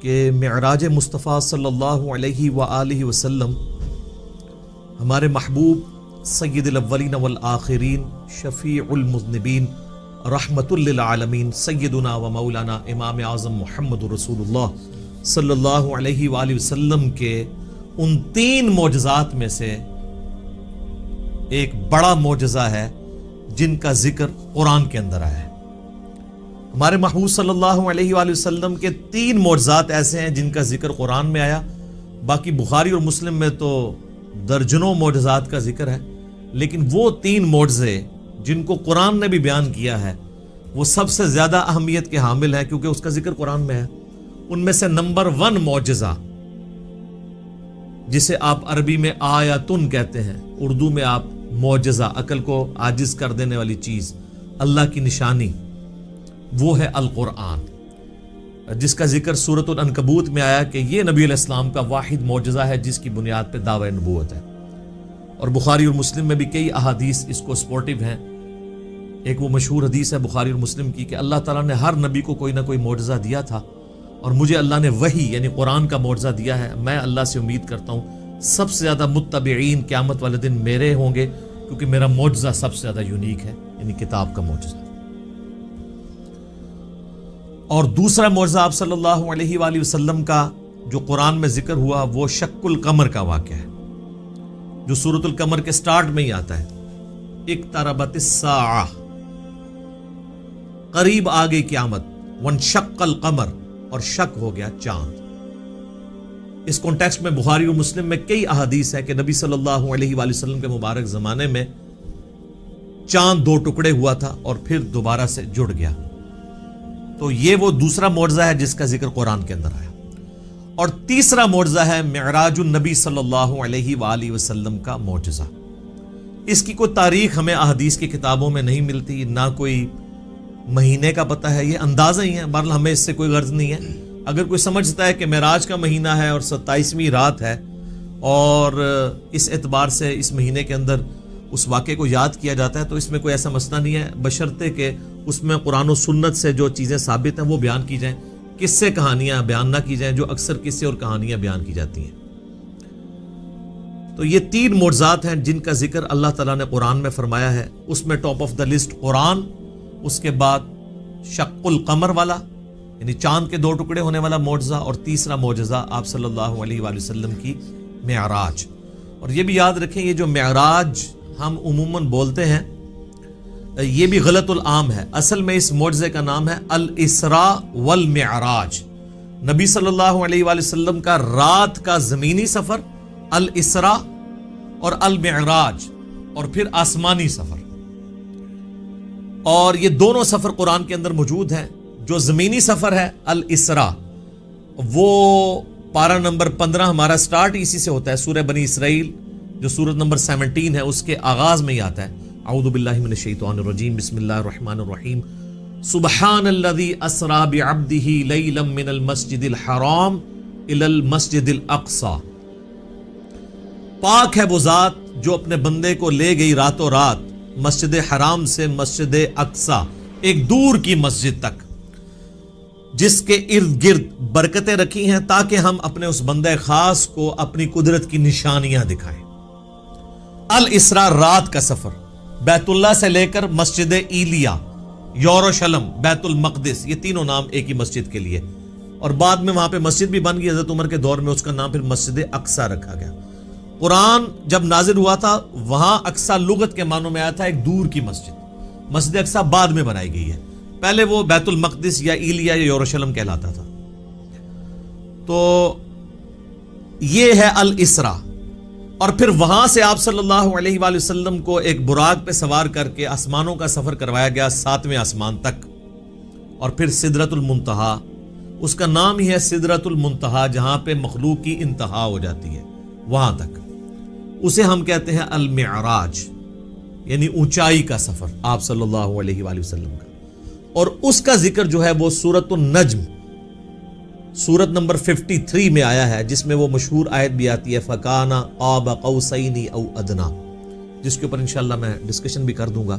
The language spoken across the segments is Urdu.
کہ معراج مصطفیٰ صلی اللہ علیہ وآلہ وسلم ہمارے محبوب سید الاولین والآخرین شفیع المذنبین رحمت للعالمین سیدنا و مولانا امام اعظم محمد رسول اللہ صلی اللہ علیہ وآلہ وسلم کے ان 3 معجزات میں سے ایک بڑا معجزہ ہے جن کا ذکر قرآن کے اندر آیا ہے۔ ہمارے محبوب صلی اللہ علیہ وآلہ وسلم کے 3 معجزات ایسے ہیں جن کا ذکر قرآن میں آیا، باقی بخاری اور مسلم میں تو درجنوں معجزات کا ذکر ہے، لیکن وہ 3 معجزے جن کو قرآن نے بھی بیان کیا ہے وہ سب سے زیادہ اہمیت کے حامل ہیں کیونکہ اس کا ذکر قرآن میں ہے۔ ان میں سے نمبر 1 معجزہ جسے آپ عربی میں آیاتن کہتے ہیں، اردو میں آپ معجزہ، عقل کو عاجز کر دینے والی چیز، اللہ کی نشانی، وہ ہے القرآن، جس کا ذکر سورۃ العنکبوت میں آیا کہ یہ نبی علیہ السلام کا واحد معجزہ ہے جس کی بنیاد پہ دعوی نبوت ہے۔ اور بخاری اور مسلم میں بھی کئی احادیث اس کو سپورٹیو ہیں۔ ایک وہ مشہور حدیث ہے بخاری اور مسلم کی کہ اللہ تعالیٰ نے ہر نبی کو کوئی نہ کوئی معجزہ دیا تھا، اور مجھے اللہ نے وحی یعنی قرآن کا معجزہ دیا ہے۔ میں اللہ سے امید کرتا ہوں سب سے زیادہ متبعین قیامت والے دن میرے ہوں گے، کیونکہ میرا معجزہ سب سے زیادہ یونیک ہے، یعنی کتاب کا معجزہ۔ اور دوسرا معجزہ آپ صلی اللہ علیہ وآلہ وسلم کا جو قرآن میں ذکر ہوا وہ شق القمر کا واقعہ ہے، جو سورۃ القمر کے سٹارٹ میں ہی آتا ہے، اقتربت الساعہ، قریب آ گئی قیامت، وانشق القمر، اور شک ہو گیا چاند۔ اس کانٹیکسٹ میں بخاری اور مسلم میں کئی احادیث ہیں کہ نبی صلی اللہ علیہ وآلہ وسلم کے مبارک زمانے میں چاند 2 ٹکڑے ہوا تھا اور پھر دوبارہ سے جڑ گیا۔ تو یہ وہ دوسرا معجزہ ہے جس کا ذکر قرآن کے اندر آیا۔ اور تیسرا معجزہ ہے معراج النبی صلی اللہ علیہ وآلہ وسلم کا معجزہ۔ اس کی کوئی تاریخ ہمیں احادیث کی کتابوں میں نہیں ملتی، نہ کوئی مہینے کا پتہ ہے، یہ اندازہ ہی ہے، بہرحال ہمیں اس سے کوئی غرض نہیں ہے۔ اگر کوئی سمجھتا ہے کہ معراج کا مہینہ ہے اور 27ویں رات ہے اور اس اعتبار سے اس مہینے کے اندر اس واقعے کو یاد کیا جاتا ہے تو اس میں کوئی ایسا مسئلہ نہیں ہے، بشرطے کہ اس میں قرآن و سنت سے جو چیزیں ثابت ہیں وہ بیان کی جائیں، قصے کہانیاں بیان نہ کی جائیں جو اکثر قصے اور کہانیاں بیان کی جاتی ہیں۔ تو یہ 3 معجزات ہیں جن کا ذکر اللہ تعالیٰ نے قرآن میں فرمایا ہے۔ اس میں ٹاپ آف دا لسٹ قرآن، اس کے بعد شق القمر والا یعنی چاند کے 2 ٹکڑے ہونے والا معجزہ، اور تیسرا معجزہ آپ صلی اللہ علیہ وآلہ وسلم کی معراج۔ اور یہ بھی یاد رکھیں یہ جو معراج ہم عموماً بولتے ہیں یہ بھی غلط العام ہے، اصل میں اس معجزے کا نام ہے الاسراء والمعراج۔ نبی صلی اللہ علیہ وآلہ وسلم کا رات کا زمینی سفر الاسراء اور المعراج، اور پھر آسمانی سفر، اور یہ دونوں سفر قرآن کے اندر موجود ہیں۔ جو زمینی سفر ہے الاسراء، وہ پارہ نمبر 15 ہمارا سٹارٹ اسی سے ہوتا ہے، سورہ بنی اسرائیل جو سورت نمبر 17 ہے اس کے آغاز میں ہی آتا ہے، اعوذ باللہ من الشیطان الرجیم، بسم اللہ الرحمن الرحیم، سبحان الذی اسری بعبدہ لیلا من المسجد الحرام الی المسجد الاقصی، پاک ہے وہ ذات جو اپنے بندے کو لے گئی راتوں رات مسجد حرام سے مسجد اقصی، ایک دور کی مسجد تک، جس کے ارد گرد برکتیں رکھی ہیں تاکہ ہم اپنے اس بندے خاص کو اپنی قدرت کی نشانیاں دکھائیں۔ الاسراء رات کا سفر، بیت اللہ سے لے کر مسجد ایلیا، یروشلم، بیت المقدس، یہ تینوں نام ایک ہی مسجد کے لیے، اور بعد میں وہاں پہ مسجد بھی بن گئی حضرت عمر کے دور میں، اس کا نام پھر مسجد اقصی رکھا گیا۔ قرآن جب نازل ہوا تھا وہاں اقصی لغت کے معنوں میں آیا تھا ایک دور کی مسجد، مسجد اقصی بعد میں بنائی گئی ہے، پہلے وہ بیت المقدس یا ایلیا یا یروشلم کہلاتا تھا۔ تو یہ ہے الاسراء، اور پھر وہاں سے آپ صلی اللہ علیہ وآلہ وسلم کو ایک براق پہ سوار کر کے آسمانوں کا سفر کروایا گیا 7ویں آسمان تک، اور پھر سدرۃ المنتہا، اس کا نام ہی ہے سدرۃ المنتہا، جہاں پہ مخلوق کی انتہا ہو جاتی ہے وہاں تک، اسے ہم کہتے ہیں المعراج، یعنی اونچائی کا سفر آپ صلی اللہ علیہ وآلہ وسلم کا۔ اور اس کا ذکر جو ہے وہ سورۃ النجم سورت نمبر 53 میں آیا ہے، جس میں وہ مشہور آیت بھی آتی ہے فَكَانَ قَابَ قَوْسَيْنِ أَوْ أَدْنَىٰ، جس کے اوپر انشاءاللہ میں ڈسکشن بھی کر دوں گا۔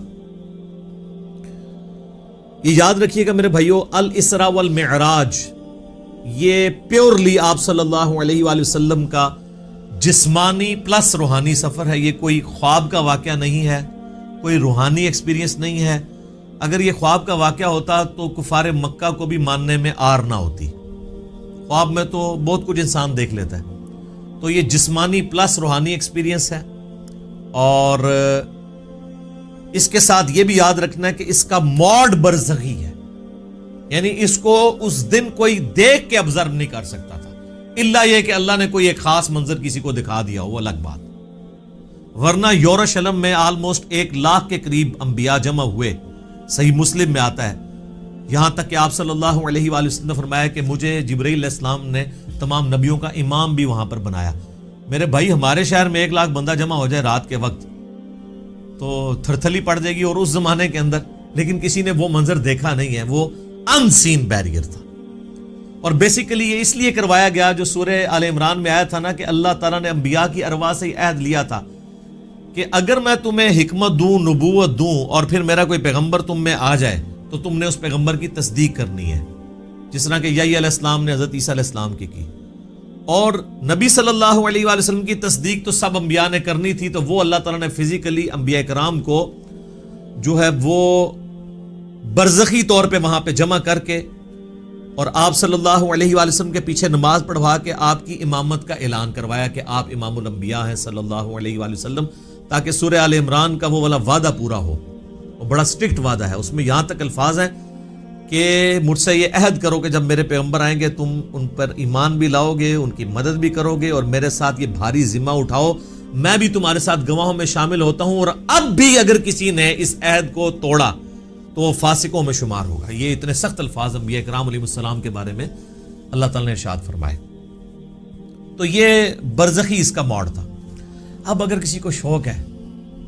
یہ یاد رکھیے گا میرے بھائیو، الاسراء والمعراج یہ پیورلی آپ صلی اللہ علیہ وآلہ وسلم کا جسمانی پلس روحانی سفر ہے. یہ کوئی خواب کا واقعہ نہیں ہے, کوئی روحانی ایکسپیرینس نہیں ہے. اگر یہ خواب کا واقعہ ہوتا تو کفار مکہ کو بھی ماننے میں آر نہ ہوتی. خواب میں تو بہت کچھ انسان دیکھ لیتا ہے. تو یہ جسمانی پلس روحانی ایکسپیرینس ہے. اور اس کے ساتھ یہ بھی یاد رکھنا ہے کہ اس کا موڈ برزخی ہے, یعنی اس کو اس دن کوئی دیکھ کے ابزرو نہیں کر سکتا تھا, الا یہ کہ اللہ نے کوئی ایک خاص منظر کسی کو دکھا دیا ہو, وہ الگ بات. ورنہ یورشلم میں آلموسٹ 100,000 کے قریب انبیاء جمع ہوئے. صحیح مسلم میں آتا ہے, یہاں تک کہ آپ صلی اللہ علیہ وآلہ وسلم نے فرمایا کہ مجھے جبرائیل علیہ السلام نے تمام نبیوں کا امام بھی وہاں پر بنایا. میرے بھائی, ہمارے شہر میں 100,000 بندہ جمع ہو جائے رات کے وقت تو تھرتھلی پڑ جائے گی. اور اس زمانے کے اندر لیکن کسی نے وہ منظر دیکھا نہیں ہے, وہ ان سین بیریئر تھا. اور بیسیکلی یہ اس لیے کروایا گیا, جو سورہ آل عمران میں آیا تھا نا کہ اللہ تعالیٰ نے انبیاء کی ارواح سے عہد لیا تھا کہ اگر میں تمہیں حکمت دوں, نبوت دوں, اور پھر میرا کوئی پیغمبر تم میں آ جائے تو تم نے اس پیغمبر کی تصدیق کرنی ہے, جس طرح کہ یحییٰ علیہ السلام نے حضرت عیسیٰ علیہ السلام کی. اور نبی صلی اللہ علیہ وآلہ وسلم کی تصدیق تو سب انبیاء نے کرنی تھی, تو وہ اللہ تعالیٰ نے فزیکلی انبیاء کرام کو جو ہے وہ برزخی طور پہ وہاں پہ جمع کر کے اور آپ صلی اللہ علیہ وآلہ وسلم کے پیچھے نماز پڑھوا کے آپ کی امامت کا اعلان کروایا کہ آپ امام الانبیاء ہیں صلی اللہ علیہ وآلہ وسلم, تاکہ سورہ آل عمران کا وہ والا وعدہ پورا ہو. اور بڑا سٹرکٹ وعدہ ہے, اس میں یہاں تک الفاظ ہیں کہ مجھ سے یہ عہد کرو کہ جب میرے پیغمبر آئیں گے تم ان پر ایمان بھی لاؤ گے, ان کی مدد بھی کرو گے, اور میرے ساتھ یہ بھاری ذمہ اٹھاؤ, میں بھی تمہارے ساتھ گواہوں میں شامل ہوتا ہوں, اور اب بھی اگر کسی نے اس عہد کو توڑا تو وہ فاسقوں میں شمار ہوگا. یہ اتنے سخت الفاظ انبیاء کرام علیہ السلام کے بارے میں اللہ تعالیٰ نے ارشاد فرمائے. تو یہ برزخی اس کا موڈ تھا. اب اگر کسی کو شوق ہے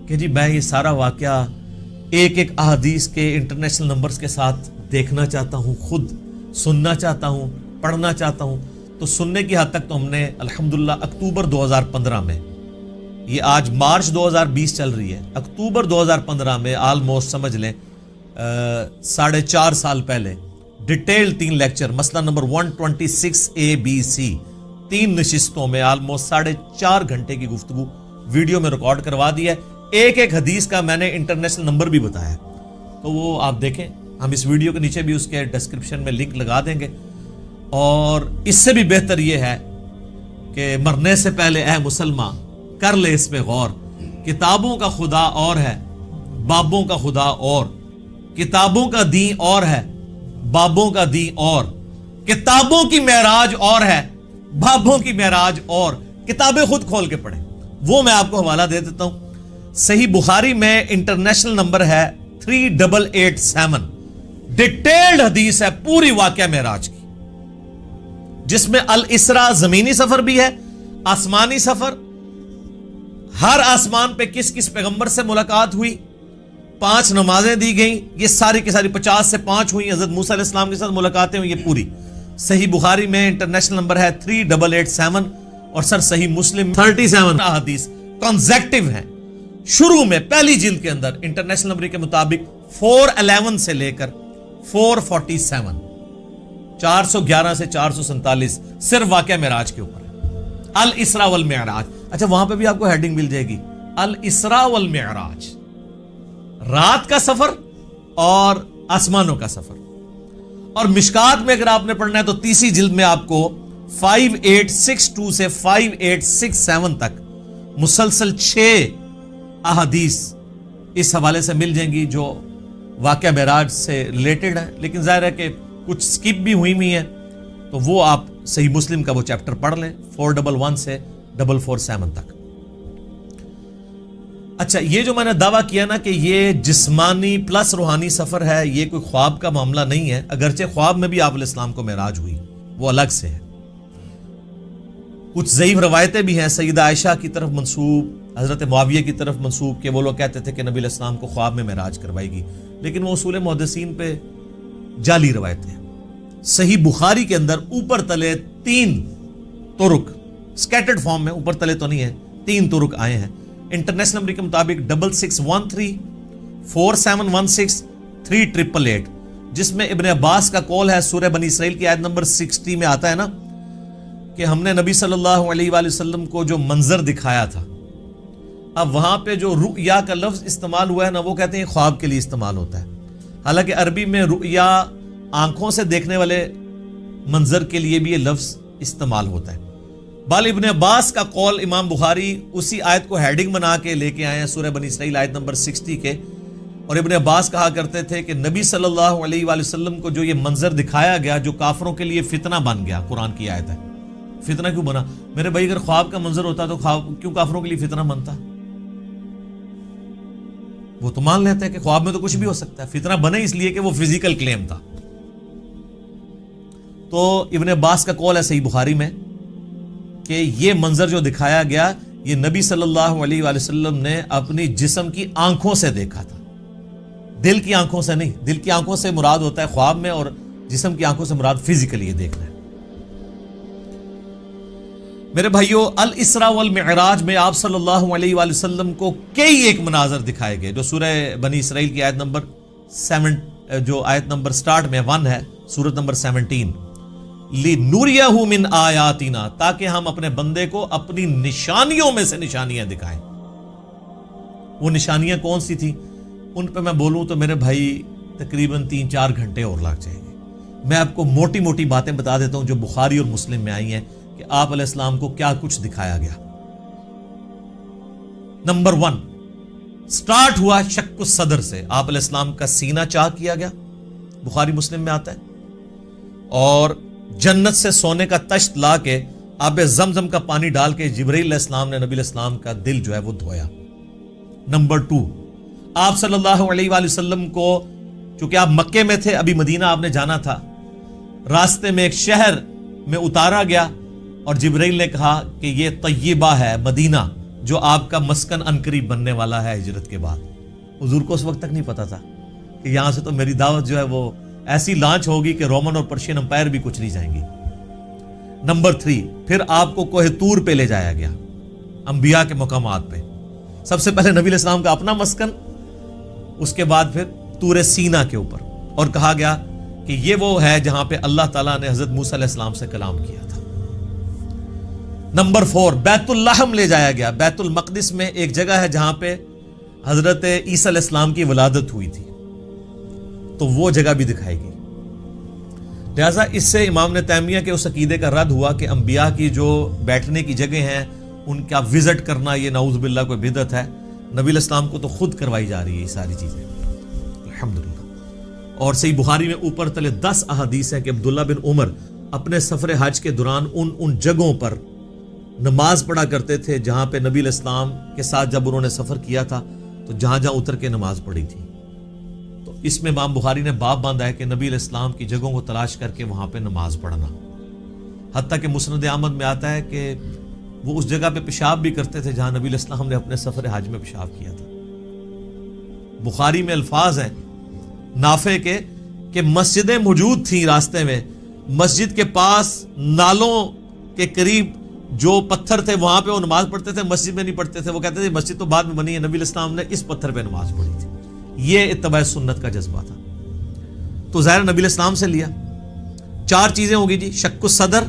کہ جی میں یہ سارا واقعہ ایک ایک احادیث کے انٹرنیشنل نمبرز کے ساتھ دیکھنا چاہتا ہوں, خود سننا چاہتا ہوں, پڑھنا چاہتا ہوں, تو سننے کی حد تک تو ہم نے الحمدللہ اکتوبر 2015 میں, یہ آج مارچ 2020 چل رہی ہے, اکتوبر 2015 میں آلموسٹ سمجھ لیں 4.5 سال پہلے ڈیٹیل 3 لیکچر, مسئلہ نمبر 126 ABC, 3 نشستوں میں آلموسٹ 4.5 گھنٹے کی گفتگو ویڈیو میں ریکارڈ کروا دی ہے. ایک ایک حدیث کا میں نے انٹرنیشنل نمبر بھی بتایا, تو وہ آپ دیکھیں, ہم اس ویڈیو کے نیچے بھی اس کے ڈسکرپشن میں لنک لگا دیں گے. اور اس سے بھی بہتر یہ ہے کہ مرنے سے پہلے اے مسلمان کر لے اس پہ غور, کتابوں کا خدا اور ہے, بابوں کا خدا اور, کتابوں کا دین اور ہے, بابوں کا دین اور, کتابوں کی معراج اور ہے, بابوں کی معراج اور. کتابیں خود کھول کے پڑھیں, وہ میں آپ کو حوالہ دے دیتا ہوں. صحیح بخاری میں انٹرنیشنل نمبر ہے 3887, ڈیٹیلڈ حدیث ہے پوری واقعہ معراج کی, جس میں الاسراء زمینی سفر بھی ہے, آسمانی سفر, ہر آسمان پہ کس کس پیغمبر سے ملاقات ہوئی, 5 نمازیں دی گئیں, یہ ساری کی ساری 50 سے 5 ہوئی, حضرت موسیٰ علیہ السلام کے ساتھ ملاقاتیں ہوئی, یہ پوری صحیح بخاری میں انٹرنیشنل نمبر ہے 3887, اور سر صحیح مسلم 37 حدیث کنزیکٹیو ہیں. شروع میں پہلی جلد کے اندر انٹرنیشنل نمبر کے مطابق 411 سے لے کر 447, 411 سے 447 صرف واقعہ معراج کے اوپر ہے, الاسراء والمعراج. اچھا, وہاں پہ بھی آپ کو ہیڈنگ مل جائے گی, الاسراء والمعراج, رات کا سفر اور آسمانوں کا سفر. اور مشکات میں اگر آپ نے پڑھنا ہے تو تیسری جلد میں آپ کو 5862 سے 5867 تک مسلسل 6 احادیث اس حوالے سے مل جائیں گی جو واقعہ معراج سے ریلیٹڈ ہے, لیکن ظاہر ہے کہ کچھ سکپ بھی ہوئی ہیں, تو وہ آپ صحیح مسلم کا وہ چیپٹر پڑھ لیں 411 سے 447 تک. اچھا, یہ جو میں نے دعویٰ کیا نا کہ یہ جسمانی پلس روحانی سفر ہے, یہ کوئی خواب کا معاملہ نہیں ہے, اگرچہ خواب میں بھی آپ علیہ السلام کو معراج ہوئی, وہ الگ سے ہے. کچھ ضعیف روایتیں بھی ہیں سیدہ عائشہ کی طرف منسوب, حضرت معاویہ کی طرف منسوب, کہ وہ لوگ کہتے تھے کہ نبی علیہ السلام کو خواب میں معراج کروائی گی, لیکن وہ اصول محدثین پہ جعلی روایتیں ہیں. صحیح بخاری کے اندر اوپر تلے 3 طرق سکیٹرڈ فارم میں, اوپر تلے تو نہیں ہے, 3 طرق آئے ہیں. انٹرنیشنل نمبر کے مطابق 6613, 4716, 3888, جس میں ابن عباس کا قول ہے، سورہ بنی اسرائیل کی آیت نمبر 60 میں آتا ہے نا کہ ہم نے نبی صلی اللہ علیہ وآلہ وسلم کو جو منظر دکھایا تھا. اب وہاں پہ جو رؤیا کا لفظ استعمال ہوا ہے نا، وہ کہتے ہیں خواب کے لیے استعمال ہوتا ہے، حالانکہ عربی میں رؤیا آنکھوں سے دیکھنے والے منظر کے لیے بھی یہ لفظ استعمال ہوتا ہے. بال ابن عباس کا قول امام بخاری اسی آیت کو ہیڈنگ بنا کے لے کے آئے ہیں، سورہ بنی اسرائیل آیت نمبر 60 کے. اور ابن عباس کہا کرتے تھے کہ نبی صلی اللہ علیہ وآلہ وسلم کو جو یہ منظر دکھایا گیا جو کافروں کے لیے فتنہ بن گیا، قرآن کی آیت ہے. فتنہ کیوں بنا؟ میرے بھائی اگر خواب کا منظر ہوتا تو خواب کیوں کافروں کے لیے فتنہ بنتا؟ وہ تو مان لیتے ہیں کہ خواب میں تو کچھ بھی ہو سکتا ہے، فتنہ بنے اس لیے کہ وہ فزیکل کلیم تھا. تو ابن عباس کا قول ہے صحیح بخاری میں کہ یہ منظر جو دکھایا گیا یہ نبی صلی اللہ علیہ وآلہ وسلم نے اپنی جسم کی آنکھوں سے دیکھا تھا، دل کی آنکھوں سے نہیں. دل کی آنکھوں سے مراد ہوتا ہے خواب میں، اور جسم کی آنکھوں سے مراد فزیکلی یہ دیکھنا ہے. میرے بھائیو، الاسراء والمعراج میں آپ صلی اللہ علیہ وآلہ وسلم کو کئی ایک مناظر دکھائے گئے، جو سورہ بنی اسرائیل کی آیت نمبر 7 جو آیت نمبر سٹارٹ میں 1 ہے، سورت نمبر 17، لِنُرِيَهُ مِنْ آیاتنا، تاکہ ہم اپنے بندے کو اپنی نشانیوں میں سے نشانیاں دکھائیں. وہ نشانیاں کون سی تھیں؟ ان پہ میں بولوں تو میرے بھائی تقریباً 3-4 گھنٹے اور لگ جائیں گے. میں آپ کو موٹی موٹی باتیں بتا دیتا ہوں جو بخاری اور مسلم میں آئی ہیں کہ آپ علیہ السلام کو کیا کچھ دکھایا گیا. نمبر 1 سٹارٹ ہوا شق الصدر سے، آپ علیہ السلام کا سینہ چاک کیا گیا، بخاری مسلم میں آتا ہے. اور جنت سے سونے کا تشت لا کے آب زمزم کا پانی ڈال کے جبرائیل علیہ السلام نے نبی علیہ السلام کا دل جو ہے وہ دھویا. نمبر 2 آپ صلی اللہ علیہ وآلہ وسلم کو، چونکہ آپ مکے میں تھے، ابھی مدینہ آپ نے جانا تھا، راستے میں ایک شہر میں اتارا گیا اور جبرائیل نے کہا کہ یہ طیبہ ہے، مدینہ، جو آپ کا مسکن عنقریب بننے والا ہے ہجرت کے بعد. حضور کو اس وقت تک نہیں پتا تھا کہ یہاں سے تو میری دعوت جو ہے وہ ایسی لانچ ہوگی کہ رومن اور پرشین امپائر بھی کچھ نہیں جائیں گی. نمبر 3 پھر آپ کو کوہ طور پہ لے جایا گیا، انبیاء کے مقامات پہ. سب سے پہلے نبی علیہ السلام کا اپنا مسکن، اس کے بعد پھر طور سینہ کے اوپر، اور کہا گیا کہ یہ وہ ہے جہاں پہ اللہ تعالیٰ نے حضرت موسیٰ علیہ السلام سے کلام کیا تھا. نمبر 4 بیت اللحم لے جایا گیا. بیت المقدس میں ایک جگہ ہے جہاں پہ حضرت عیسیٰ علیہ السلام کی ولادت ہوئی تھی، تو وہ جگہ بھی دکھائی گئی. لہٰذا اس سے امام نے تیمیہ کے اس عقیدے کا رد ہوا کہ انبیاء کی جو بیٹھنے کی جگہ ہیں ان کا وزٹ کرنا یہ نعوذ باللہ کوئی بدعت ہے. نبی علیہ السلام کو تو خود کروائی جا رہی ہے یہ ساری چیزیں، الحمدللہ. اور صحیح بخاری میں اوپر تلے 10 احادیث ہیں کہ عبداللہ بن عمر اپنے سفر حج کے دوران ان جگہوں پر نماز پڑھا کرتے تھے جہاں پہ نبی علیہ السلام کے ساتھ جب انہوں نے سفر کیا تھا تو جہاں جہاں اتر کے نماز پڑھی تھی. تو اس میں امام بخاری نے باب باندھا ہے کہ نبی علیہ السلام کی جگہوں کو تلاش کر کے وہاں پہ نماز پڑھنا. حتیٰ کہ مسند احمد میں آتا ہے کہ وہ اس جگہ پہ پیشاب بھی کرتے تھے جہاں نبی علیہ السلام نے اپنے سفر حج میں پیشاب کیا تھا. بخاری میں الفاظ ہیں نافع کے کہ مسجدیں موجود تھیں راستے میں، مسجد کے پاس نالوں کے قریب جو پتھر تھے وہاں پہ وہ نماز پڑھتے تھے، مسجد میں نہیں پڑھتے تھے. وہ کہتے تھے مسجد تو بعد میں بنی ہے، نبی علیہ السلام نے اس پتھر پہ نماز پڑھی تھی. یہ اتباع سنت کا جذبہ تھا. تو ظاہر نبی علیہ السلام سے لیا. 4 چیزیں ہوگی جی، شق الصدر،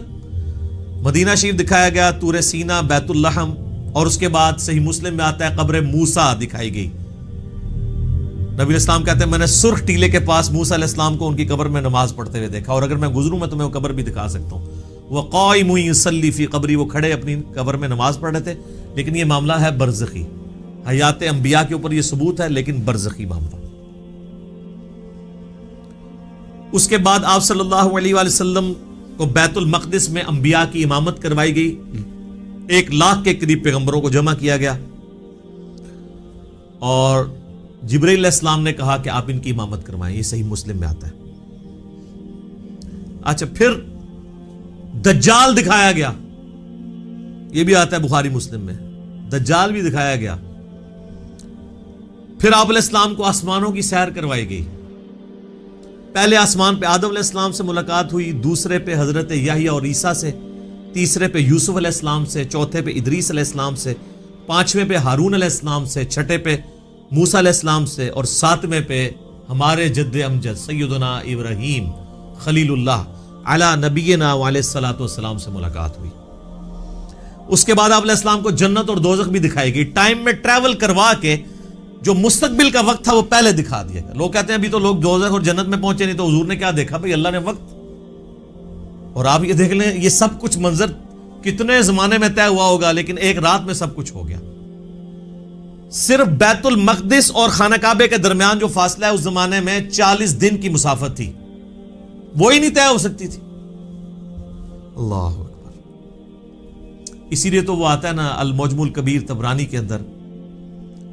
مدینہ شریف دکھایا گیا، طور سینہ، بیت اللحم، اور اس کے بعد صحیح مسلم میں آتا ہے قبر موسیٰ دکھائی گئی. نبی علیہ السلام کہتے ہیں میں نے سرخ ٹیلے کے پاس موسیٰ علیہ السلام کو ان کی قبر میں نماز پڑھتے ہوئے دیکھا، اور اگر میں گزروں میں تمہیں وہ قبر بھی دکھا سکتا ہوں. وہ قائم یصلی فی قبری، وہ کھڑے اپنی قبر میں نماز پڑھ رہے تھے. لیکن یہ معاملہ ہے برزخی، حیات انبیاء کے اوپر یہ ثبوت ہے لیکن برزخی معاملہ. اس کے بعد آپ صلی اللہ علیہ وآلہ وسلم کو بیت المقدس میں انبیاء کی امامت کروائی گئی. 1,00,000 کے قریب پیغمبروں کو جمع کیا گیا اور جبرائیل علیہ السلام نے کہا کہ آپ ان کی امامت کروائیں. یہ صحیح مسلم میں آتا ہے. اچھا، پھر دجال دکھایا گیا، یہ بھی آتا ہے بخاری مسلم میں، دجال بھی دکھایا گیا. پھر آپ علیہ السلام کو آسمانوں کی سیر کروائی گئی. پہلے آسمان پہ آدم علیہ السلام سے ملاقات ہوئی، دوسرے پہ حضرت یحییٰ اور عیسیٰ سے، تیسرے پہ یوسف علیہ السلام سے، چوتھے پہ ادریس علیہ السلام سے، 5ویں پہ ہارون علیہ السلام سے، 6 پہ موسیٰ علیہ السلام سے، اور 7ویں پہ ہمارے جد امجد سیدنا ابراہیم خلیل اللہ علی نبینا علیہ الصلوۃ والسلام سے ملاقات ہوئی. اس کے بعد آپ علیہ السلام کو جنت اور دوزخ بھی دکھائی گئی, ٹائم میں ٹریول کروا کے جو مستقبل کا وقت تھا وہ پہلے دکھا دیا گیا. لوگ کہتے ہیں ابھی تو لوگ دوزخ اور جنت میں پہنچے نہیں, تو حضور نے کیا دیکھا؟ بھئی اللہ نے وقت. اور آپ یہ دیکھ لیں, یہ سب کچھ منظر کتنے زمانے میں طے ہوا ہوگا, لیکن ایک رات میں سب کچھ ہو گیا. صرف بیت المقدس اور خانہ کعبے کے درمیان جو فاصلہ ہے اس زمانے میں 40 دن کی مسافت تھی, وہی نہیں طے ہو سکتی تھی. اللہ اکبر. اسی لیے تو وہ آتا ہے نا المعجم الکبیر طبرانی کے اندر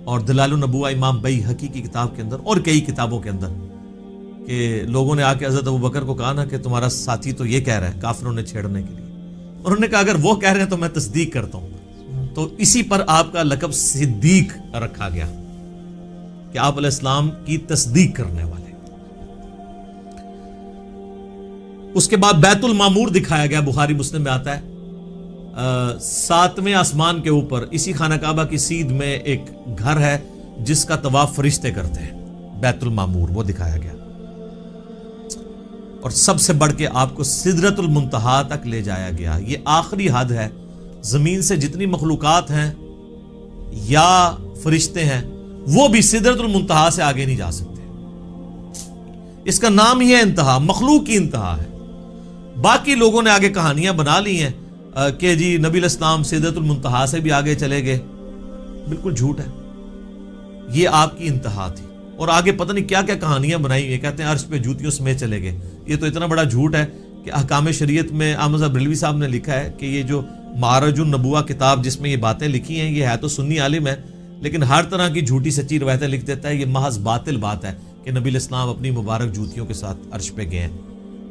اور دلائل النبوہ امام بیہقی کی کتاب کے اندر اور کئی کتابوں کے اندر, کہ لوگوں نے آ کے حضرت ابوبکر کو کہا نا کہ تمہارا ساتھی تو یہ کہہ رہا ہے کافروں نے چھیڑنے کے لیے. انہوں نے کہا اگر وہ کہہ رہے ہیں تو میں تصدیق کرتا ہوں. تو اسی پر آپ کا لقب صدیق رکھا گیا کہ آپ علیہ السلام کی تصدیق کرنے والے. اس کے بعد بیت المعمور دکھایا گیا, بخاری مسلم میں آتا ہے 7ویں آسمان کے اوپر اسی خانہ کعبہ کی سیدھ میں ایک گھر ہے جس کا طواف فرشتے کرتے ہیں, بیت المعمور, وہ دکھایا گیا. اور سب سے بڑھ کے آپ کو سدرۃ المنتہا تک لے جایا گیا. یہ آخری حد ہے, زمین سے جتنی مخلوقات ہیں یا فرشتے ہیں وہ بھی سدرۃ المنتہا سے آگے نہیں جا سکتے. اس کا نام ہی ہے انتہا, مخلوق کی انتہا ہے. باقی لوگوں نے آگے کہانیاں بنا لی ہیں کہ جی نبی علیہ السلام سدرۃ المنتہا سے بھی آگے چلے گئے. بالکل جھوٹ ہے, یہ آپ کی انتہا تھی. اور آگے پتہ نہیں کیا کیا کہانیاں بنائی ہوئی, کہتے ہیں عرش پہ جوتیوں سمیت چلے گئے. یہ تو اتنا بڑا جھوٹ ہے کہ احکام شریعت میں احمد صاحب بریلوی صاحب نے لکھا ہے کہ یہ جو معرج النبوہ کتاب جس میں یہ باتیں لکھی ہیں, یہ ہے تو سنی عالم ہے لیکن ہر طرح کی جھوٹی سچی روایتیں لکھ دیتا ہے. یہ محض باطل بات ہے کہ نبی علیہ السلام اپنی مبارک جوتیوں کے ساتھ عرش پہ گئے ہیں.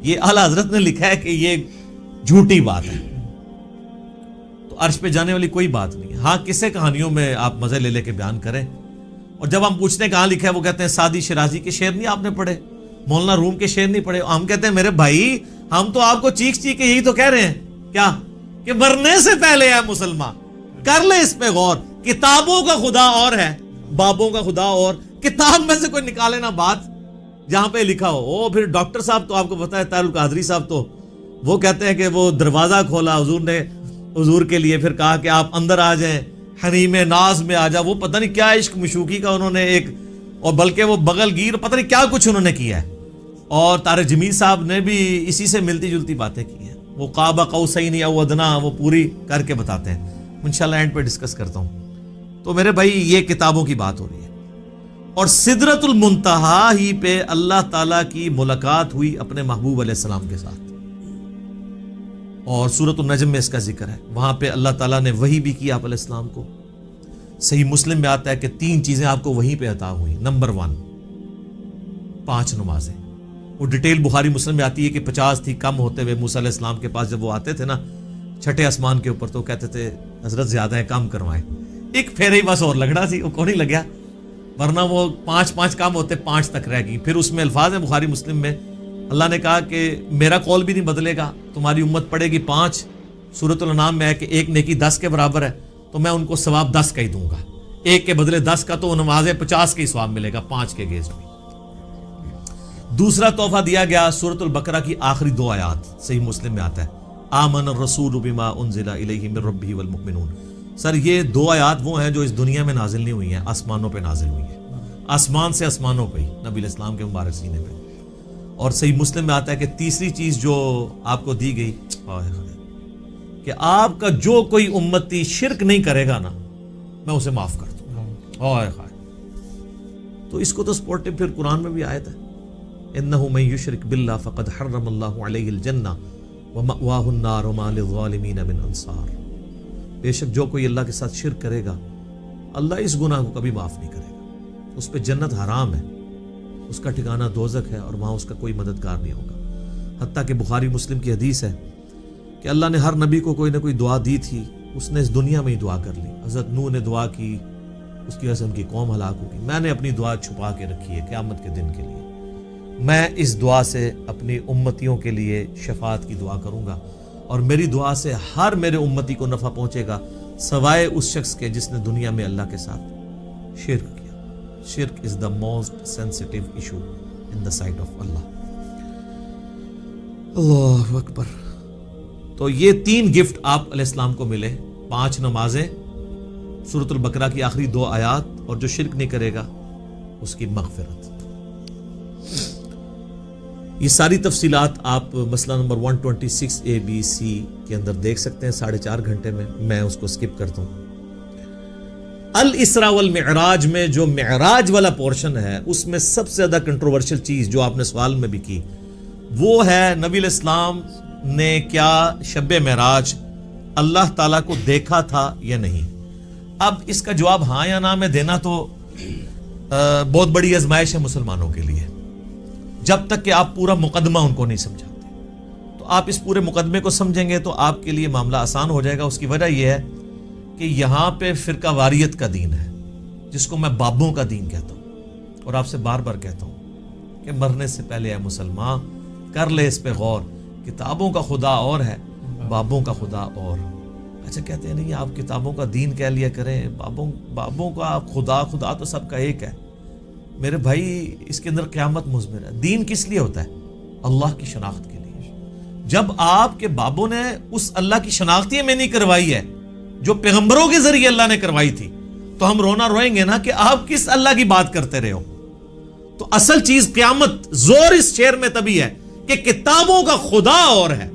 یہ اعلیٰ حضرت نے لکھا ہے کہ یہ جھوٹی بات ہے, تو عرش پہ جانے والی کوئی بات نہیں. ہاں کسے کہانیوں میں آپ مزے لے لے کے بیان کریں. اور جب ہم پوچھتے ہیں کہاں لکھا ہے, وہ کہتے ہیں سعدی شیرازی کے شعر نہیں آپ نے پڑھے, مولانا روم کے شعر نہیں پڑھے. ہم کہتے ہیں میرے بھائی ہم تو آپ کو چیخ چیخ کے یہی تو کہہ رہے ہیں کیا کہ مرنے سے پہلے ہے مسلمان, کر لے اس پہ غور. کتابوں کا خدا اور ہے, بابوں کا خدا اور. کتاب میں سے کوئی نکالے نا بات جہاں پہ لکھا ہو. پھر ڈاکٹر صاحب تو آپ کو پتا ہے طاہر القادری صاحب تو وہ کہتے ہیں کہ وہ دروازہ کھولا حضور نے حضور کے لیے, پھر کہا کہ آپ اندر آ جائیں, حریم ناز میں آ جا. وہ پتہ نہیں کیا عشق مشوقی کا انہوں نے ایک, اور بلکہ وہ بغل گیر پتہ نہیں کیا کچھ انہوں نے کیا ہے. اور طارق جمیل صاحب نے بھی اسی سے ملتی جلتی باتیں کی ہیں. وہ قاب قوسین او ادنا وہ پوری کر کے بتاتے ہیں. انشاءاللہ اینڈ پہ ڈسکس کرتا ہوں. تو میرے بھائی یہ کتابوں کی بات ہو رہی ہے, اور سدرۃ المنتہا ہی پہ اللہ تعالیٰ کی ملاقات ہوئی اپنے محبوب علیہ السلام کے ساتھ. اور سورۃ النجم میں اس کا ذکر ہے, وہاں پہ اللہ تعالیٰ نے وحی بھی کی آپ علیہ السلام کو. صحیح مسلم میں آتا ہے کہ 3 چیزیں آپ کو وہیں پہ عطا ہوئی. نمبر 1 5 نمازیں. وہ ڈیٹیل بخاری مسلم میں آتی ہے کہ 50 تھی, کم ہوتے ہوئے موسیٰ علیہ السلام کے پاس جب وہ آتے تھے نا 6ٹھے آسمان کے اوپر, تو کہتے تھے حضرت زیادہ ہے کم کروائیں. ایک پھیرے ہی بس اور لگنا سی, وہ کون ہی لگیا, ورنہ وہ 5 کام ہوتے 5 تک رہ گئی. پھر اس میں الفاظ ہیں بخاری مسلم میں, اللہ نے کہا کہ میرا قول بھی نہیں بدلے گا, تمہاری امت پڑے گی 5. سورۃ الانعام میں ہے کہ 1 نیکی 10 کے برابر ہے, تو میں ان کو ثواب 10 کا ہی دوں گا. 1 کے بدلے 10 کا, تو نمازیں 50 کے ہی ثواب ملے گا 5 کے گیز میں. دوسرا تحفہ دیا گیا سورۃ البقرہ کی آخری 2 آیات. صحیح مسلم میں آتا ہے آمن الرسول بما انزل الیہ من ربہ والمؤمنون. سر یہ 2 آیات وہ ہیں جو اس دنیا میں نازل نہیں ہوئی ہیں, آسمانوں پہ نازل ہوئی ہیں. آسمان سے آسمانوں پہ ہی نبی علیہ السلام کے مبارک سینے پہ. اور صحیح مسلم میں آتا ہے کہ تیسری چیز جو آپ کو دی گئی کہ آپ کا جو کوئی امتی شرک نہیں کرے گا نا میں اسے معاف کر دوں گا. تو اس کو تو سپورٹو پھر قرآن میں بھی آیت ہے, انہ من یشرک باللہ فقد حرم اللہ علیہ الجنہ ومأواہ النار وما للظالمین من انصار. بے شک جو کوئی اللہ کے ساتھ شرک کرے گا اللہ اس گناہ کو کبھی معاف نہیں کرے گا, اس پہ جنت حرام ہے, اس کا ٹھکانہ دوزخ ہے, اور وہاں اس کا کوئی مددگار نہیں ہوگا. حتیٰ کہ بخاری مسلم کی حدیث ہے کہ اللہ نے ہر نبی کو کوئی نہ کوئی دعا دی تھی, اس نے اس دنیا میں ہی دعا کر لی. حضرت نوح نے دعا کی, اس کی وجہ سے ان کی قوم ہلاک ہو گئی. میں نے اپنی دعا چھپا کے رکھی ہے قیامت کے دن کے لیے. میں اس دعا سے اپنی امتیوں کے لیے شفاعت کی دعا کروں گا, اور میری دعا سے ہر میرے امتی کو نفع پہنچے گا سوائے اس شخص کے جس نے دنیا میں اللہ کے ساتھ شرک کیا. شرک is the most sensitive issue in the sight of Allah. اللہ اکبر. تو یہ 3 گفٹ آپ علیہ السلام کو ملے: 5 نمازیں، سورۃ البقرہ کی آخری 2 آیات، اور جو شرک نہیں کرے گا اس کی مغفرت. یہ ساری تفصیلات آپ مسئلہ نمبر 126 ABC کے اندر دیکھ سکتے ہیں 4.5 گھنٹے میں اس کو سکپ کرتا ہوں. الاسراء والمعراج میں جو معراج والا پورشن ہے اس میں سب سے زیادہ کنٹروورشل چیز جو آپ نے سوال میں بھی کی وہ ہے نبی علیہ السلام نے کیا شب معراج اللہ تعالیٰ کو دیکھا تھا یا نہیں. اب اس کا جواب ہاں یا نہ میں دینا تو بہت بڑی آزمائش ہے مسلمانوں کے لیے، جب تک کہ آپ پورا مقدمہ ان کو نہیں سمجھاتے. تو آپ اس پورے مقدمے کو سمجھیں گے تو آپ کے لیے معاملہ آسان ہو جائے گا. اس کی وجہ یہ ہے کہ یہاں پہ فرقہ واریت کا دین ہے، جس کو میں بابوں کا دین کہتا ہوں، اور آپ سے بار بار کہتا ہوں کہ مرنے سے پہلے اے مسلمان کر لے اس پہ غور. کتابوں کا خدا اور ہے، بابوں کا خدا اور. اچھا کہتے ہیں نہیں آپ کتابوں کا دین کہہ لیا کریں، بابوں کا خدا تو سب کا ایک ہے. میرے بھائی اس کے اندر قیامت مضمر ہے. دین کس لیے ہوتا ہے؟ اللہ کی شناخت کے لیے. جب آپ کے بابوں نے اس اللہ کی شناخت ہی میں نہیں کروائی ہے جو پیغمبروں کے ذریعے اللہ نے کروائی تھی، تو ہم رونا روئیں گے نا کہ آپ کس اللہ کی بات کرتے رہے ہو. تو اصل چیز قیامت زور اس شعر میں تبھی ہے کہ کتابوں کا خدا اور ہے،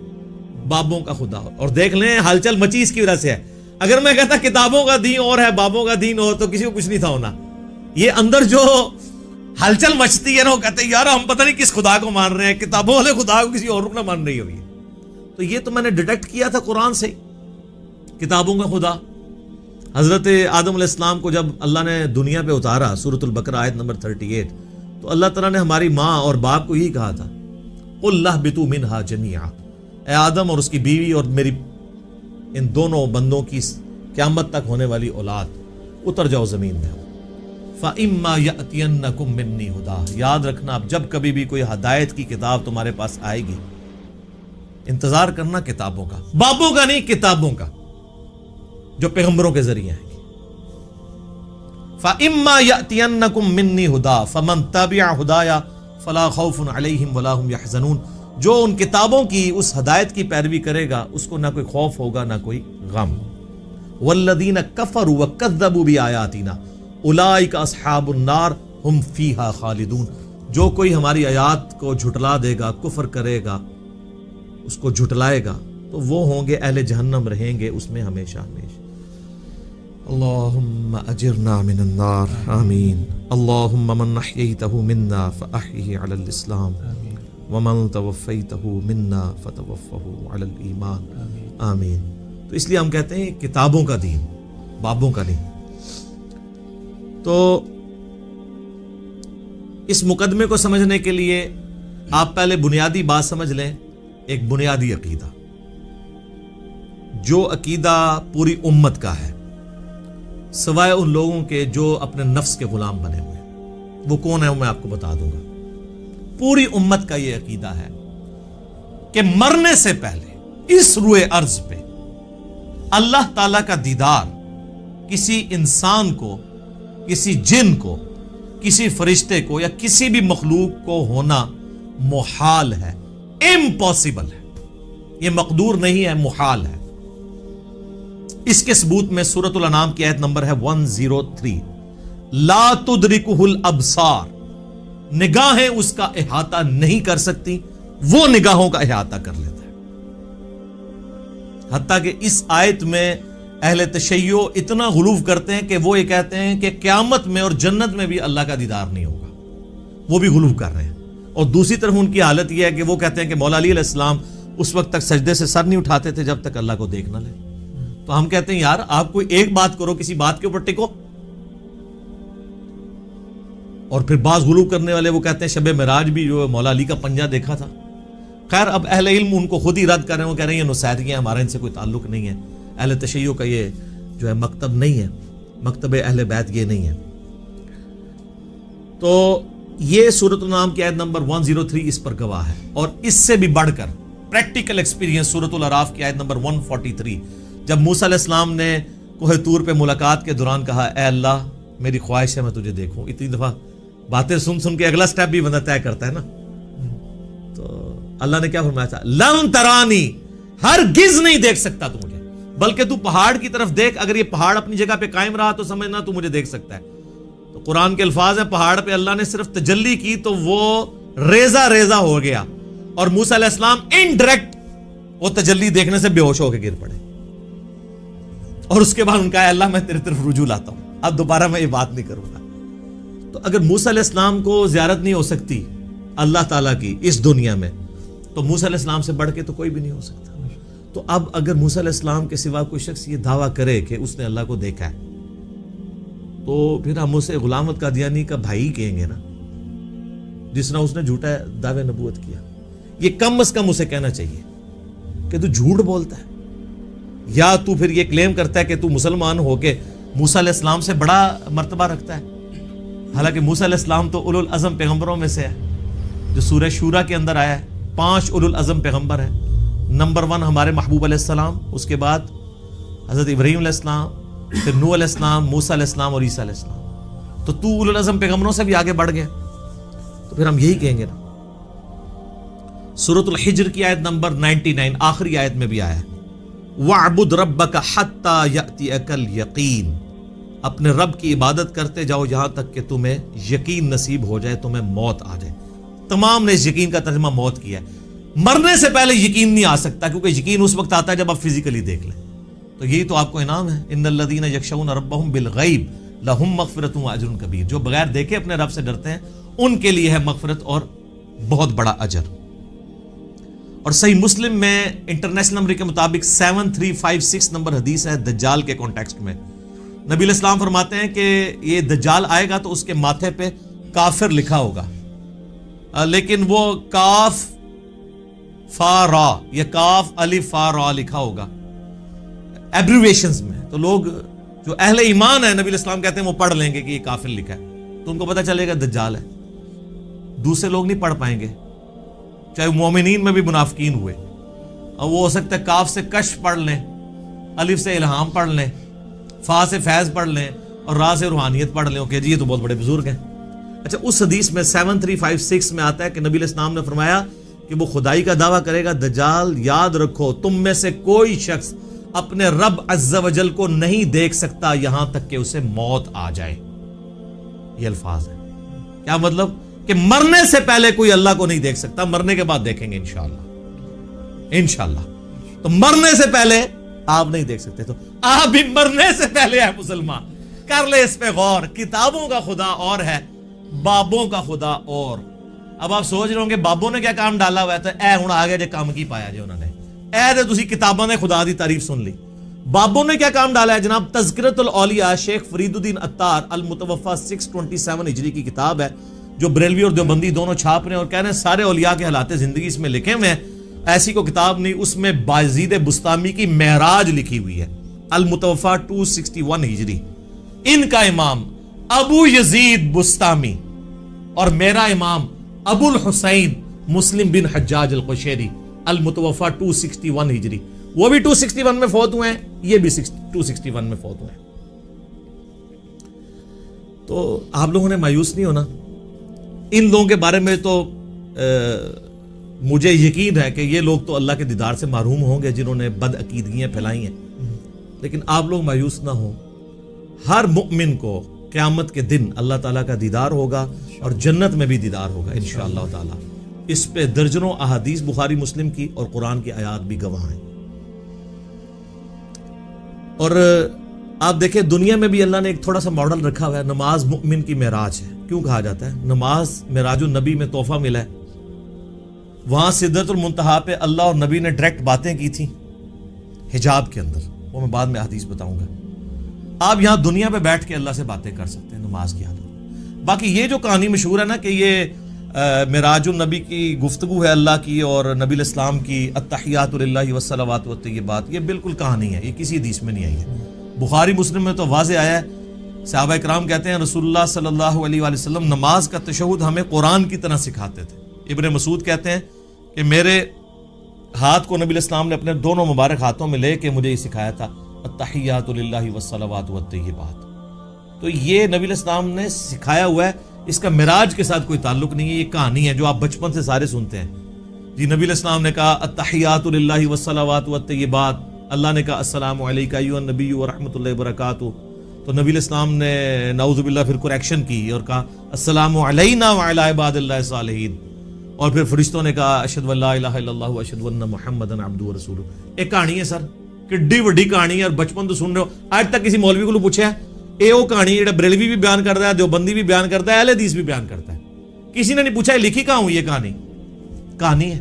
بابوں کا خدا اور. اور دیکھ لیں ہلچل مچی اس کی وجہ سے ہے. اگر میں کہتا کتابوں کا دین اور ہے بابوں کا دین اور تو کسی کو کچھ نہیں تھا ہونا. یہ اندر جو ہلچل مچتی ہے نا وہ کہتے ہیں یار ہم پتہ نہیں کس خدا کو مان رہے ہیں، کتابوں والے خدا کو کسی اور کو نہ مان رہی ہوئی. تو یہ تو میں نے ڈیٹیکٹ کیا تھا قرآن سے. کتابوں کا خدا حضرت آدم علیہ السلام کو جب اللہ نے دنیا پہ اتارا، سورۃ البقرہ آیت نمبر 38، تو اللہ تعالیٰ نے ہماری ماں اور باپ کو یہی کہا تھا قُلْ اهْبِطُوا مِنْهَا جَمِيعًا، اے آدم اور اس کی بیوی اور میری ان دونوں بندوں کی قیامت تک ہونے والی اولاد اتر جاؤ زمین میں. فَإِمَّا يَأْتِيَنَّكُم مِّنِّي هُدًى، یاد رکھنا اب جب کبھی بھی کوئی ہدایت کی کتاب تمہارے پاس آئے گی، انتظار کرنا کتابوں کا، بابوں کا نہیں، کتابوں کا جو پیغمبروں کے ذریعے آئیں گی. فَإِمَّا يَأْتِيَنَّكُم مِّنِّي هُدًى فَمَن تَبِعَ هُدَايَ فَلَا خَوْفٌ عَلَيْهِمْ وَلَا هُمْ يَحْزَنُونَ، جو ان کتابوں کی اس ہدایت کی پیروی کرے گا اس کو نہ کوئی خوف ہوگا نہ کوئی غم. وَالَّذِينَ كَفَرُوا وَكَذَّبُوا بِآيَاتِنَا اولئک اصحاب النار ہم فیہا خالدون، جو کوئی ہماری آیات کو جھٹلا دے گا، کفر کرے گا، اس کو جھٹلائے گا، تو وہ ہوں گے اہل جہنم، رہیں گے اس میں ہمیشہ ہمیشہ. اللہم اجرنا من النار آمین. اللہم من احییتہ منا فاحیہ علی الاسلام ومن توفیتہ منا فتوفہ علی الایمان آمین. تو اس لیے ہم کہتے ہیں کتابوں کا دین، بابوں کا نہیں. تو اس مقدمے کو سمجھنے کے لیے آپ پہلے بنیادی بات سمجھ لیں، ایک بنیادی عقیدہ، جو عقیدہ پوری امت کا ہے سوائے ان لوگوں کے جو اپنے نفس کے غلام بنے ہوئے ہیں. وہ کون ہے وہ میں آپ کو بتا دوں گا. پوری امت کا یہ عقیدہ ہے کہ مرنے سے پہلے اس روئے ارض پہ اللہ تعالی کا دیدار کسی انسان کو، کسی جن کو، کسی فرشتے کو یا کسی بھی مخلوق کو ہونا محال ہے، امپاسبل ہے. یہ مقدور نہیں ہے، محال ہے. اس کے ثبوت میں سورۃ الانعام کی آیت نمبر ہے 103، لا تدرکہ الابصار، نگاہیں اس کا احاطہ نہیں کر سکتی، وہ نگاہوں کا احاطہ کر لیتا ہے. حتیٰ کہ اس آیت میں اہل تشیع اتنا غلو کرتے ہیں کہ وہ یہ کہتے ہیں کہ قیامت میں اور جنت میں بھی اللہ کا دیدار نہیں ہوگا. وہ بھی غلو کر رہے ہیں. اور دوسری طرف ان کی حالت یہ ہے کہ وہ کہتے ہیں کہ مولا علی علیہ السلام اس وقت تک سجدے سے سر نہیں اٹھاتے تھے جب تک اللہ کو دیکھ نہ لے. تو ہم کہتے ہیں یار آپ کوئی ایک بات کرو، کسی بات کے اوپر ٹکو. اور پھر بعض غلو کرنے والے وہ کہتے ہیں شب معراج بھی جو مولا علی کا پنجہ دیکھا تھا. خیر اب اہل علم ان کو خود ہی رد کر رہے ہیں، وہ کہہ رہے ہیں یہ نصیحتیاں، ہمارا ان سے کوئی تعلق نہیں ہے. اہل تشیع کا یہ جو ہے مکتب نہیں ہے، مکتب اہل بیت یہ نہیں ہے. تو یہ سورۃ الانعام کی آیت نمبر 103 اس پر گواہ ہے. اور اس سے بھی بڑھ کر پریکٹیکل ایکسپیرینس سورۃ الاعراف کی آیت نمبر 143، جب موسیٰ علیہ السلام نے کوہ طور پہ ملاقات کے دوران کہا اے اللہ میری خواہش ہے میں تجھے دیکھوں. اتنی دفعہ باتیں سن سن کے اگلا سٹیپ بھی بندہ طے کرتا ہے نا. تو اللہ نے کیا فرمایا تھا؟ لن ترانی، ہرگز نہیں دیکھ سکتا تو مجھے، بلکہ تو پہاڑ کی طرف دیکھ. اگر یہ پہاڑ اپنی جگہ پہ قائم رہا تو سمجھنا تو مجھے دیکھ سکتا ہے. تو قرآن کے الفاظ ہیں پہاڑ پہ اللہ نے صرف تجلی کی تو وہ ریزہ ریزہ ہو گیا، اور موسیٰ علیہ السلام انڈائریکٹ وہ تجلی دیکھنے سے بے ہوش ہو کے گر پڑے. اور اس کے بعد ان کا ہے اللہ میں تیرے طرف رجوع لاتا ہوں، اب دوبارہ میں یہ بات نہیں کروں گا. تو اگر موسیٰ علیہ السلام کو زیارت نہیں ہو سکتی اللہ تعالیٰ کی اس دنیا میں، تو موسیٰ علیہ السلام سے بڑھ کے تو کوئی بھی نہیں ہو سکتا. تو اب اگر موسیٰ علیہ السلام کے سوا کوئی شخص یہ دعویٰ کرے کہ اس نے اللہ کو دیکھا ہے، تو پھر ہم اسے غلام احمد قادیانی کا بھائی کہیں گے نا، جس طرح اس نے جھوٹا دعوے نبوت کیا. یہ کم از کم اسے کہنا چاہیے کہ تو جھوٹ بولتا ہے، یا تو پھر یہ کلیم کرتا ہے کہ تو مسلمان ہو کے موسیٰ علیہ السلام سے بڑا مرتبہ رکھتا ہے. حالانکہ موسیٰ علیہ السلام تو اولو العزم پیغمبروں میں سے ہے، جو سورہ شورا کے اندر آیا ہے. 5 اولو العزم پیغمبر ہیں. نمبر 1 ہمارے محبوب علیہ السلام، اس کے بعد حضرت ابراہیم علیہ السلام، پھر نوح علیہ السلام، موسیٰ علیہ السلام اور عیسیٰ علیہ السلام. تو اولو العزم پیغمبروں سے بھی آگے بڑھ گئے. تو پھر ہم یہی کہیں گے نا. سورۃ الحجر کی آیت نمبر 99 آخری آیت میں بھی آیا ہے وَاعْبُدْ رَبَّكَ حَتَّى يَأْتِيَكَ الْيَقِينُ، اپنے رب کی عبادت کرتے جاؤ یہاں تک کہ تمہیں یقین نصیب ہو جائے، تمہیں موت آ جائے. تمام نے اس یقین کا ترجمہ موت کیا ہے. مرنے سے پہلے یقین نہیں آ سکتا، کیونکہ یقین اس وقت آتا ہے جب آپ فزیکلی دیکھ لیں. تو یہی تو آپ کو انعام ہے. ان الذین یخشون ربهم بالغیب لهم مغفرۃ واجر کبیر، جو بغیر دیکھے اپنے رب سے ڈرتے ہیں ان کے لیے ہے مغفرت اور بہت بڑا اجر. اور صحیح مسلم میں انٹرنیشنل نمبر کے مطابق 7356 نمبر حدیث ہے دجال کے کانٹیکسٹ میں. نبی علیہ السلام فرماتے ہیں کہ یہ دجال آئے گا تو اس کے ماتھے پہ کافر لکھا ہوگا، لیکن وہ کاف فا را یا کاف الف فا را لکھا ہوگا ایبریویشنز میں. تو لوگ جو اہل ایمان ہیں نبی علیہ السلام کہتے ہیں وہ پڑھ لیں گے کہ یہ کافر لکھا ہے، تو ان کو پتہ چلے گا دجال ہے. دوسرے لوگ نہیں پڑھ پائیں گے، چاہے مومنین میں بھی منافقین ہوئے. اور وہ ہو سکتا ہے کاف سے کشف پڑھ لیں، الف سے الہام پڑھ لیں، فا سے فیض پڑھ لیں، اور را سے روحانیت پڑھ لیں. اوکے جی یہ تو بہت بڑے بزرگ ہیں. اچھا اس حدیث میں 7356 میں آتا ہے کہ نبی علیہ السلام نے فرمایا کہ وہ خدائی کا دعویٰ کرے گا دجال. یاد رکھو تم میں سے کوئی شخص اپنے رب عز و جل کو نہیں دیکھ سکتا یہاں تک کہ اسے موت آ جائے. یہ الفاظ ہیں. کیا مطلب؟ کہ مرنے سے پہلے کوئی اللہ کو نہیں دیکھ سکتا، مرنے کے بعد دیکھیں گے انشاءاللہ. تو مرنے سے پہلے آپ نہیں دیکھ سکتے. تو آپ بھی مرنے سے پہلے ہے مسلمان. کر لے اس پہ غور. کتابوں کا خدا اور ہے، بابوں کا خدا اور. اب آپ سوچ رہے ہوں کہ بابوں نے کیا کام ڈالا ہوا ہے، تو اے ہوں آگے جو کام کی پایا جو انہوں نے، اے دے تسی کتابوں نے خدا دی تعریف سن لی. بابوں نے کیا کام ڈالا ہے؟ جناب تذکرۃ الاولیاء شیخ فرید الدین عطار المتوفی 627 ہجری کی کتاب ہے، جو بریلوی اور دیوبندی دونوں چھاپ رہے ہیں اور کہہ رہے ہیں سارے اولیاء کے حالات زندگی اس میں لکھے ہوئے ہیں. ایسی کو کتاب نہیں، اس میں بایزید بستامی کی معراج لکھی ہوئی ہے، المتوفی 261 ہجری. ان کا امام ابو یزید بستامی اور میرا امام ابو الحسین مسلم بن حجاج القشیری المتوفی 261 ہجری. وہ بھی 261 میں فوت ہوئے ہیں، یہ بھی 261 میں فوت ہوئے ہیں. تو آپ لوگوں نے مایوس نہیں ہونا. ان لوگوں کے بارے میں تو مجھے یقین ہے کہ یہ لوگ تو اللہ کے دیدار سے محروم ہوں گے جنہوں نے بد عقیدگیاں پھیلائی ہیں. لیکن آپ لوگ مایوس نہ ہوں. ہر مؤمن کو قیامت کے دن اللہ تعالیٰ کا دیدار ہوگا اور جنت میں بھی دیدار ہوگا انشاءاللہ تعالیٰ. اس پہ درجنوں احادیث بخاری مسلم کی اور قرآن کی آیات بھی گواہ ہیں. اور آپ دیکھیں دنیا میں بھی اللہ نے ایک تھوڑا سا ماڈل رکھا ہوا ہے. نماز مؤمن کی معراج ہے. کیوں کہا جاتا ہے نماز معراج النبی میں تحفہ ملا ہے؟ وہاں سدرۃ المنتہا پہ اللہ اور نبی نے ڈائریکٹ باتیں کی تھیں حجاب کے اندر، وہ میں بعد میں حدیث بتاؤں گا. آپ یہاں دنیا پہ بیٹھ کے اللہ سے باتیں کر سکتے ہیں نماز کی حالت. باقی یہ جو کہانی مشہور ہے نا کہ یہ معراج النبی کی گفتگو ہے اللہ کی اور نبی علیہ السلام کی التحیات للہ والصلوات والطیبات، یہ بالکل کہانی ہے، یہ کسی حدیث میں نہیں آئی ہے. بخاری مسلم میں تو واضح آیا ہے. صحابہ اکرام کہتے ہیں رسول اللہ صلی اللہ علیہ وآلہ وسلم نماز کا تشہد ہمیں قرآن کی طرح سکھاتے تھے. ابن مسعود کہتے ہیں کہ میرے ہاتھ کو نبی علیہ السلام نے اپنے دونوں مبارک ہاتھوں میں لے کے مجھے یہ سکھایا تھا التحیات للہ والصلوات والطیبات. تو یہ نبی علیہ السلام نے سکھایا ہوا ہے، اس کا معراج کے ساتھ کوئی تعلق نہیں ہے، یہ کہانی ہے جو آپ بچپن سے سارے سنتے ہیں. جی نبی علیہ السلام نے کہا التحیات للہ والصلوات والطیبات، اللہ نے کہا السلام علیکہ ایھا النبی ورحمۃ اللہ وبرکاتہ، تو نبی علیہ السلام نے نعوذ باللہ پھر کریکشن کی اور کہا السلام علینا وعلی عباد اللہ الصالحین، اور پھر فرشتوں نے کہا اشہد ان لا الہ الا اللہ واشہد ان محمدا عبدہ ورسولہ. ایک کہانی ہے سر، کڈی وڈی کہانی ہے، اور بچپن تو سن رہے ہو. آج تک کسی مولوی کو پوچھا ہے اے وہ کہانی جڑا بریلوی بھی بیان کرتا ہے، دیوبندی بھی بیان کرتا ہے، اہل حدیث بھی بیان کرتا ہے، کسی نے نہیں پوچھا ہے لکھی کہاں ہوئی یہ کہانی ہے.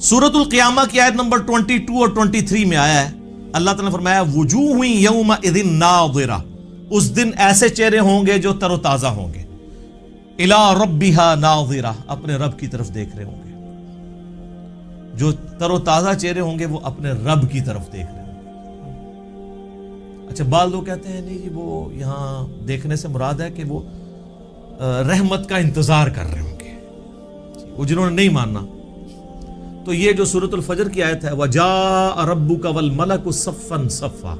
سورۃ القیامہ کی آیت نمبر 22 اور 23 میں آیا ہے، اللہ تعالیٰ نے فرمایا وجوہ یومئذ ناظرہ، اس دن ایسے چہرے ہوں گے جو تر و تازہ ہوں گے، الی ربہا ناظرہ، اپنے رب کی طرف دیکھ رہے ہوں گے. جو تر و تازہ چہرے ہوں گے وہ اپنے رب کی طرف دیکھ رہے ہوں گے. اچھا بعض لوگ کہتے ہیں نہیں جی وہ یہاں دیکھنے سے مراد ہے کہ وہ رحمت کا انتظار کر رہے ہوں گے، وہ جنہوں نے نہیں ماننا. تو یہ جو سورۃ الفجر کی آیت ہے وَجَاءَ رَبُّكَ وَالْمَلَكُ صَفًّا صَفًّا،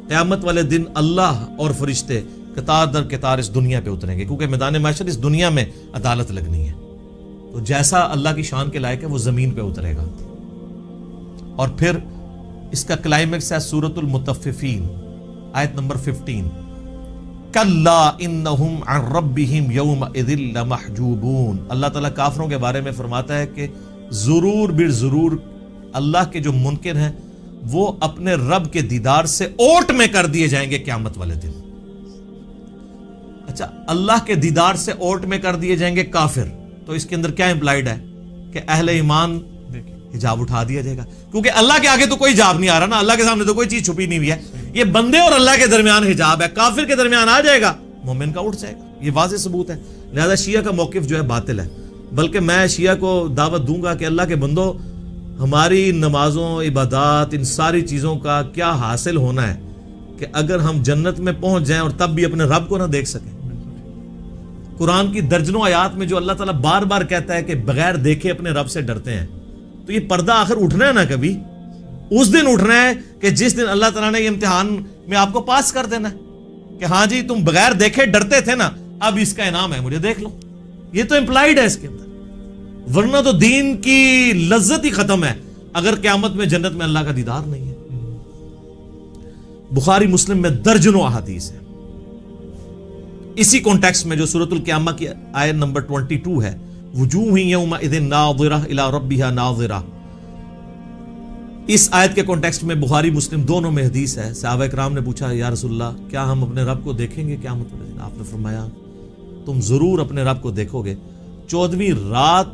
قیامت والے دن اللہ اور فرشتے قطار در قطار اس دنیا پہ اتریں گے، کیونکہ میدان محشر اس دنیا میں عدالت لگنی ہے. تو جیسا اللہ کی شان کے لائق ہے وہ زمین پہ اترے گا. اور پھر اس کا کلائمیکس ہے سورۃ المطففین آیت نمبر 15، کلا انہم عن ربہم یومئذ لمحجوبون. اللہ تعالیٰ کافروں کے بارے میں فرماتا ہے کہ ضرور بر ضرور اللہ کے جو منکر ہیں وہ اپنے رب کے دیدار سے اوٹ میں کر دیے جائیں گے قیامت والے دن. اچھا اللہ کے دیدار سے اوٹ میں کر دیے جائیں گے کافر، تو اس کے اندر کیا امپلائیڈ ہے کہ اہل ایمان حجاب اٹھا دیا جائے گا، کیونکہ اللہ کے آگے تو کوئی حجاب نہیں آ رہا نا، اللہ کے سامنے تو کوئی چیز چھپی نہیں ہوئی ہے. یہ بندے اور اللہ کے درمیان حجاب ہے، کافر کے درمیان آ جائے گا، مومن کا اٹھ جائے گا. یہ واضح ثبوت ہے. لہذا شیعہ کا موقف جو ہے باطل ہے. بلکہ میں شیعہ کو دعوت دوں گا کہ اللہ کے بندو، ہماری نمازوں عبادات ان ساری چیزوں کا کیا حاصل ہونا ہے کہ اگر ہم جنت میں پہنچ جائیں اور تب بھی اپنے رب کو نہ دیکھ سکیں. قرآن کی درجنوں آیات میں جو اللہ تعالیٰ بار بار کہتا ہے کہ بغیر دیکھے اپنے رب سے ڈرتے ہیں، تو یہ پردہ آخر اٹھنا ہے نا، کبھی اس دن اٹھنا ہے کہ جس دن اللہ تعالیٰ نے یہ امتحان میں آپ کو پاس کر دینا ہے کہ ہاں جی تم بغیر دیکھے ڈرتے تھے نا، اب اس کا انعام ہے، مجھے دیکھ لو. یہ تو امپلائیڈ ہے اس کے اندر، ورنہ تو دین کی لذت ہی ختم ہے اگر قیامت میں جنت میں اللہ کا دیدار نہیں ہے. بخاری مسلم میں درجنوں احادیث ہیں. اسی کانٹیکسٹ میں جو سورۃ القیامہ کی آیت نمبر 22 ہے وجوہ یومئذ ناظرہ الی ربہا ناظرہ، اس آیت کے کانٹیکسٹ میں بخاری مسلم دونوں میں حدیث ہے. صحابہ کرام نے پوچھا یا رسول اللہ کیا ہم اپنے رب کو دیکھیں گے قیامت والے دن؟ آپ نے فرمایا تم ضرور اپنے رب کو دیکھو گے. 14ویں رات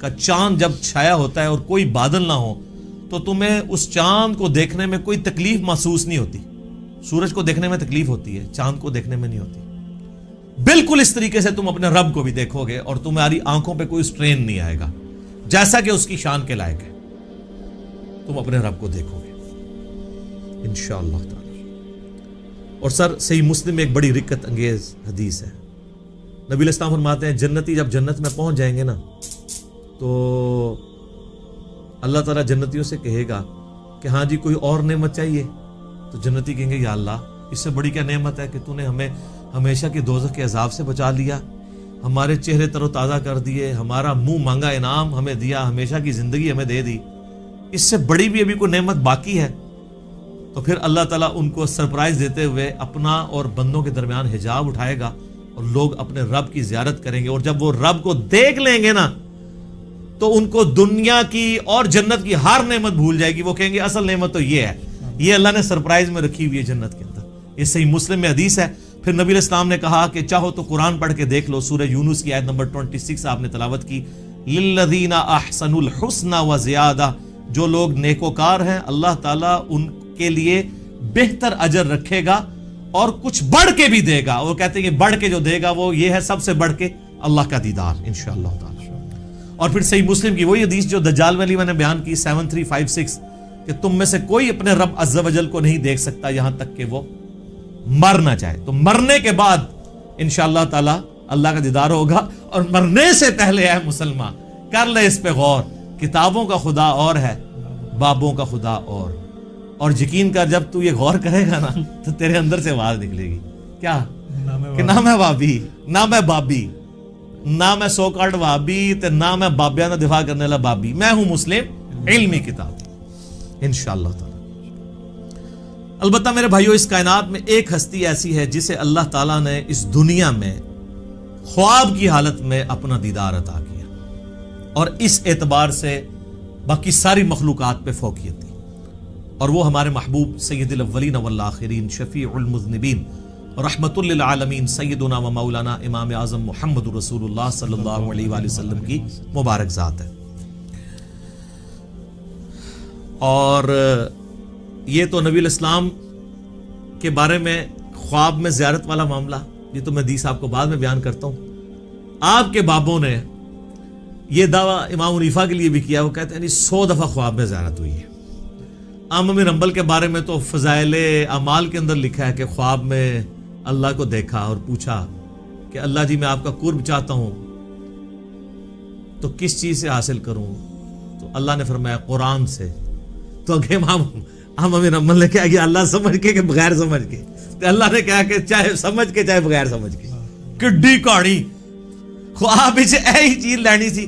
کا چاند جب چھایا ہوتا ہے اور کوئی بادل نہ ہو تو تمہیں اس چاند کو دیکھنے میں کوئی تکلیف محسوس نہیں ہوتی. سورج کو دیکھنے میں تکلیف ہوتی ہے، چاند کو دیکھنے میں نہیں ہوتی. بالکل اس طریقے سے تم اپنے رب کو بھی دیکھو گے اور تمہاری آنکھوں پہ کوئی سٹرین نہیں آئے گا، جیسا کہ اس کی شان کے لائق ہے. تم اپنے رب کو دیکھو گے انشاءاللہ تعالی. اور سر صحیح مسلم میں ایک بڑی رکت انگیز حدیث ہے. نبی علیہ السلام فرماتے ہیں جنتی جب جنت میں پہنچ جائیں گے نا تو اللہ تعالیٰ جنتیوں سے کہے گا کہ ہاں جی کوئی اور نعمت چاہیے؟ تو جنتی کہیں گے یا اللہ اس سے بڑی کیا نعمت ہے کہ تو نے ہمیں ہمیشہ کے دوزخ کے عذاب سے بچا لیا، ہمارے چہرے تر و تازہ کر دیے، ہمارا منہ مانگا انعام ہمیں دیا، ہمیشہ کی زندگی ہمیں دے دی، اس سے بڑی بھی ابھی کوئی نعمت باقی ہے؟ تو پھر اللہ تعالیٰ ان کو سرپرائز دیتے ہوئے اپنا اور بندوں کے درمیان حجاب اٹھائے گا اور لوگ اپنے رب کی زیارت کریں گے. اور جب وہ رب کو دیکھ لیں گے نا تو ان کو دنیا کی اور جنت کی ہر نعمت بھول جائے گی. وہ کہیں گے اصل نعمت تو یہ ہے، یہ اللہ نے سرپرائز میں رکھی ہوئی ہے جنت کے اندر. یہ صحیح مسلم میں حدیث ہے. پھر نبی علیہ السلام نے کہا کہ چاہو تو قرآن پڑھ کے دیکھ لو. سورہ یونس کی آیت نمبر 26 آپ نے تلاوت کی، للذین احسنوا الحسنى وزیادہ، جو لوگ نیکوکار ہیں اللہ تعالیٰ ان کے لیے بہتر اجر رکھے گا اور کچھ بڑھ کے بھی دے گا. اور کہتے ہیں کہ بڑھ کے جو دے گا وہ یہ ہے سب سے بڑھ کے اللہ کا دیدار انشاءاللہ تعالی. اور پھر صحیح مسلم کی وہی حدیث جو دجال والی میں نے بیان کی 7356 کہ تم میں سے کوئی اپنے رب عز و جل کو نہیں دیکھ سکتا یہاں تک کہ وہ مر نہ جائے. تو مرنے کے بعد انشاءاللہ تعالی اللہ کا دیدار ہوگا. اور مرنے سے پہلے اے مسلمان کر لے اس پہ غور، کتابوں کا خدا اور ہے، بابوں کا خدا اور. اور یقین کر جب تو یہ غور کرے گا نا تو تیرے اندر سے آواز نکلے گی کیا کہ نہ میں وابی نہ میں بابی نہ میں سو کارڈ وابی تے نہ میں بابیاں دا دفاع کرنے والا بابی، میں ہوں مسلم علمی کتاب انشاءاللہ تعالی۔ البتہ میرے بھائیو اس کائنات میں ایک ہستی ایسی ہے جسے اللہ تعالیٰ نے اس دنیا میں خواب کی حالت میں اپنا دیدار عطا کیا اور اس اعتبار سے باقی ساری مخلوقات پہ فوقیت دی، اور وہ ہمارے محبوب سید الاولین والآخرین شفیع المذنبین رحمت للعالمین سیدنا و مولانا امام اعظم محمد رسول اللہ صلی اللہ علیہ وآلہ وسلم کی مبارک ذات ہے۔ اور یہ تو نبی الاسلام کے بارے میں خواب میں زیارت والا معاملہ، یہ تو میں حدیث آپ کو بعد میں بیان کرتا ہوں۔ آپ کے بابوں نے یہ دعویٰ امام حنیفہ کے لیے بھی کیا، وہ کہتے ہیں 100 دفعہ خواب میں زیارت ہوئی ہے۔ امام بن حنبل کے بارے میں تو فضائل اعمال کے اندر لکھا ہے کہ خواب میں اللہ کو دیکھا اور پوچھا کہ اللہ جی میں آپ کا قرب چاہتا ہوں تو کس چیز سے حاصل کروں، تو اللہ نے فرمایا قرآن سے۔ تو اگے امام بن حنبل نے کہا کہ اللہ سمجھ کے کہ بغیر سمجھ کے، تو اللہ نے کہا کہ چاہے سمجھ کے چاہے بغیر سمجھ کے، کڈی کہانی خواب سے ایہی چیز لینی تھی۔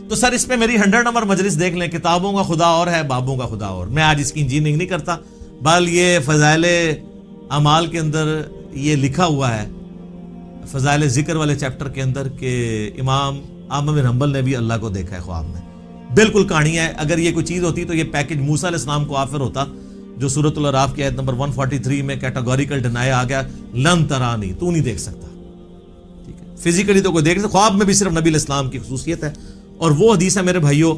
تو سر اس پہ میری 100 نمبر مجلس دیکھ لیں، کتابوں کا خدا اور ہے، بابوں کا خدا اور۔ میں آج اس کی انجینئرنگ نہیں کرتا، بل یہ فضائل اعمال کے اندر یہ لکھا ہوا ہے، فضائل ذکر والے چیپٹر کے اندر، کہ امام احمد بن حنبل نے بھی اللہ کو دیکھا ہے خواب میں۔ بالکل کہانی ہے، اگر یہ کوئی چیز ہوتی تو یہ پیکج موسیٰ علیہ السلام کو آفر ہوتا، جو سورۃ الاعراف کی آیت نمبر 143 میں کیٹاگوریکل ڈینائی آ گیا، لن ترانی، تو نہیں دیکھ سکتا، ٹھیک ہے، فزیکلی تو کوئی دیکھ سکتا، خواب میں بھی صرف نبی علیہ السلام کی خصوصیت ہے۔ اور وہ حدیث ہے میرے بھائیوں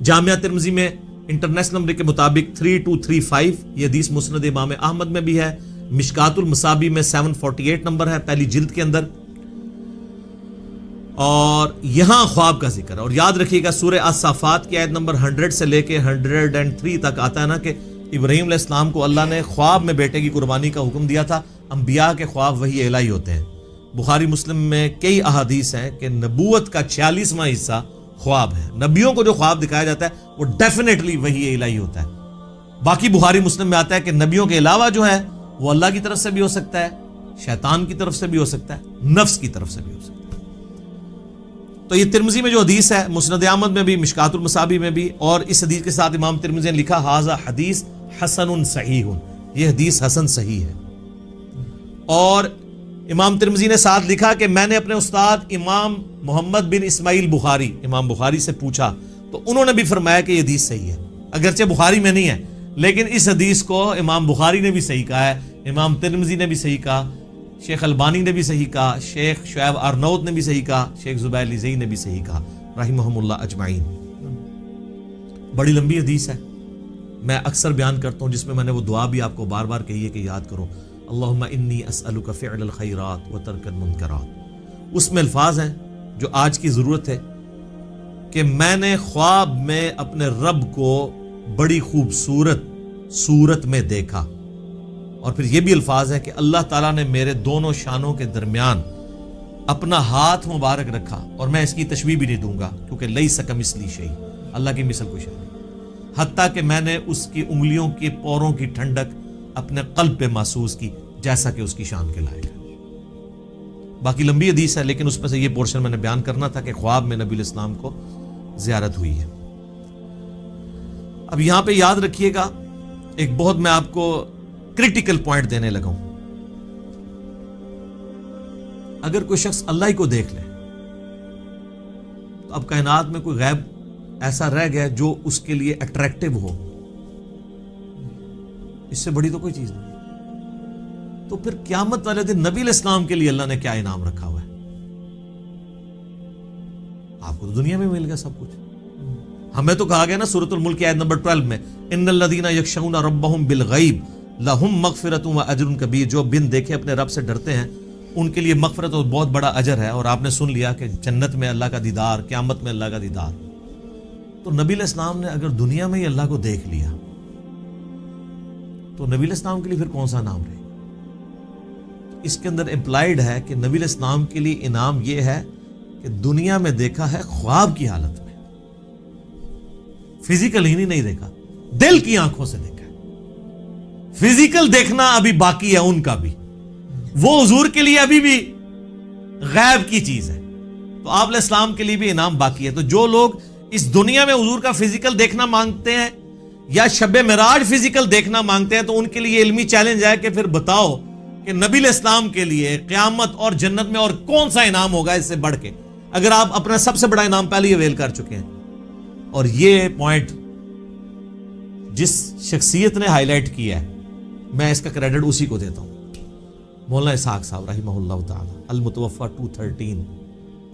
جامعہ ترمذی میں انٹرنیشنل نمبر کے مطابق 3235، یہ حدیث مسند امام احمد میں بھی ہے، مشکات المصابی میں 748 نمبر ہے پہلی جلد کے اندر، اور یہاں خواب کا ذکر ہے۔ اور یاد رکھیے گا سورہ الصافات کی آیت نمبر 100 سے لے کے 103 تک آتا ہے نا کہ ابراہیم علیہ السلام کو اللہ نے خواب میں بیٹے کی قربانی کا حکم دیا تھا۔ انبیاء کے خواب وحی الہی ہوتے ہیں۔ بخاری مسلم میں کئی احادیث ہیں کہ نبوت کا 46واں حصہ خواب ہے، نبیوں کو جو خواب دکھایا جاتا ہے وہ ڈیفینیٹلی وحی الہی ہوتا ہے۔ باقی بخاری مسلم میں آتا ہے کہ نبیوں کے علاوہ جو ہے وہ اللہ کی طرف سے بھی ہو سکتا ہے، شیطان کی طرف سے بھی ہو سکتا ہے، نفس کی طرف سے بھی ہو سکتا ہے۔ تو یہ ترمذی میں جو حدیث ہے، مسند احمد میں بھی، مشکات المصابی میں بھی، اور اس حدیث کے ساتھ امام ترمذی نے لکھا ھذا حدیث حسن صحیح، یہ حدیث حسن صحیح ہے۔ اور امام ترمذی نے ساتھ لکھا کہ میں نے اپنے استاد امام محمد بن اسماعیل بخاری، امام بخاری سے پوچھا تو انہوں نے بھی فرمایا کہ یہ حدیث صحیح ہے، اگرچہ بخاری میں نہیں ہے لیکن اس حدیث کو امام بخاری نے بھی صحیح کہا ہے، امام ترمذی نے بھی صحیح کہا، شیخ البانی نے بھی صحیح کہا، شیخ شعیب ارنوت نے بھی صحیح کہا، شیخ زبیر لیزئی نے بھی صحیح کہا رحمہم اللہ اجمعین۔ بڑی لمبی حدیث ہے، میں اکثر بیان کرتا ہوں، جس میں نے وہ دعا بھی آپ کو بار بار کہی ہے کہ یاد کرو، اللہم انی اسألک فعل الخیرات و ترک المنکرات۔ اس میں الفاظ ہیں جو آج کی ضرورت ہے کہ میں نے خواب میں اپنے رب کو بڑی خوبصورت صورت میں دیکھا، اور پھر یہ بھی الفاظ ہے کہ اللہ تعالیٰ نے میرے دونوں شانوں کے درمیان اپنا ہاتھ مبارک رکھا، اور میں اس کی تشبیہ بھی نہیں دوں گا کیونکہ لیس کمثلہ شیء، اللہ کی مثل کوئی شے نہیں، حتیٰ کہ میں نے اس کی انگلیوں کے پوروں کی ٹھنڈک اپنے قلب پہ محسوس کی جیسا کہ اس کی شان کے لائق ہے۔ باقی لمبی حدیث ہے لیکن اس میں سے یہ پورشن میں نے بیان کرنا تھا کہ خواب میں نبی علیہ السلام کو زیارت ہوئی ہے۔ اب یہاں پہ یاد رکھیے گا ایک بہت میں آپ کو کریٹیکل پوائنٹ دینے لگا ہوں، اگر کوئی شخص اللہ ہی کو دیکھ لے تو اب کائنات میں کوئی غیب ایسا رہ گیا جو اس کے لیے اٹریکٹیو ہو، اس سے بڑی تو کوئی چیز نہیں۔ تو پھر قیامت والے دن نبی علیہ السلام کے لیے اللہ نے کیا انعام رکھا ہوا ہے؟ آپ کو تو دنیا میں مل گیا سب کچھ، ہمیں تو کہا گیا نا سورۃ الملک آیت نمبر 12 میں ان الذین یخشون ربهم بالغیب لہم مغفرۃ و اجر کبیر، جو بن دیکھے اپنے رب سے ڈرتے ہیں ان کے لیے مغفرت اور بہت بڑا اجر ہے۔ اور آپ نے سن لیا کہ جنت میں اللہ کا دیدار، قیامت میں اللہ کا دیدار۔ تو نبی علیہ السلام نے اگر دنیا میں ہی اللہ کو دیکھ لیا تو نبی علیہ السلام کے لیے پھر کون سا نام رہے؟ اس کے اندر امپلائیڈ ہے کہ نبی علیہ السلام کے لیے انعام یہ ہے کہ دنیا میں دیکھا ہے خواب کی حالت میں، فزیکل ہی نہیں دیکھا، دل کی آنکھوں سے دیکھا ہے۔ فزیکل دیکھنا ابھی باقی ہے ان کا بھی، وہ حضور کے لیے ابھی بھی غیب کی چیز ہے، تو آپ علیہ السلام کے لیے بھی انعام باقی ہے۔ تو جو لوگ اس دنیا میں حضور کا فزیکل دیکھنا مانگتے ہیں یا شب معراج فزیکل دیکھنا مانگتے ہیں، تو ان کے لیے علمی چیلنج ہے کہ پھر بتاؤ کہ نبی علیہ السلام کے لیے قیامت اور جنت میں اور کون سا انعام ہوگا اس سے بڑھ کے، اگر آپ اپنا سب سے بڑا انعام پہلے ہی اویل کر چکے ہیں۔ اور یہ پوائنٹ جس شخصیت نے ہائی لائٹ کیا ہے، میں اس کا کریڈٹ اسی کو دیتا ہوں، مولانا اسحاق صاحب رحمہ اللہ تعالی، المتوفی 213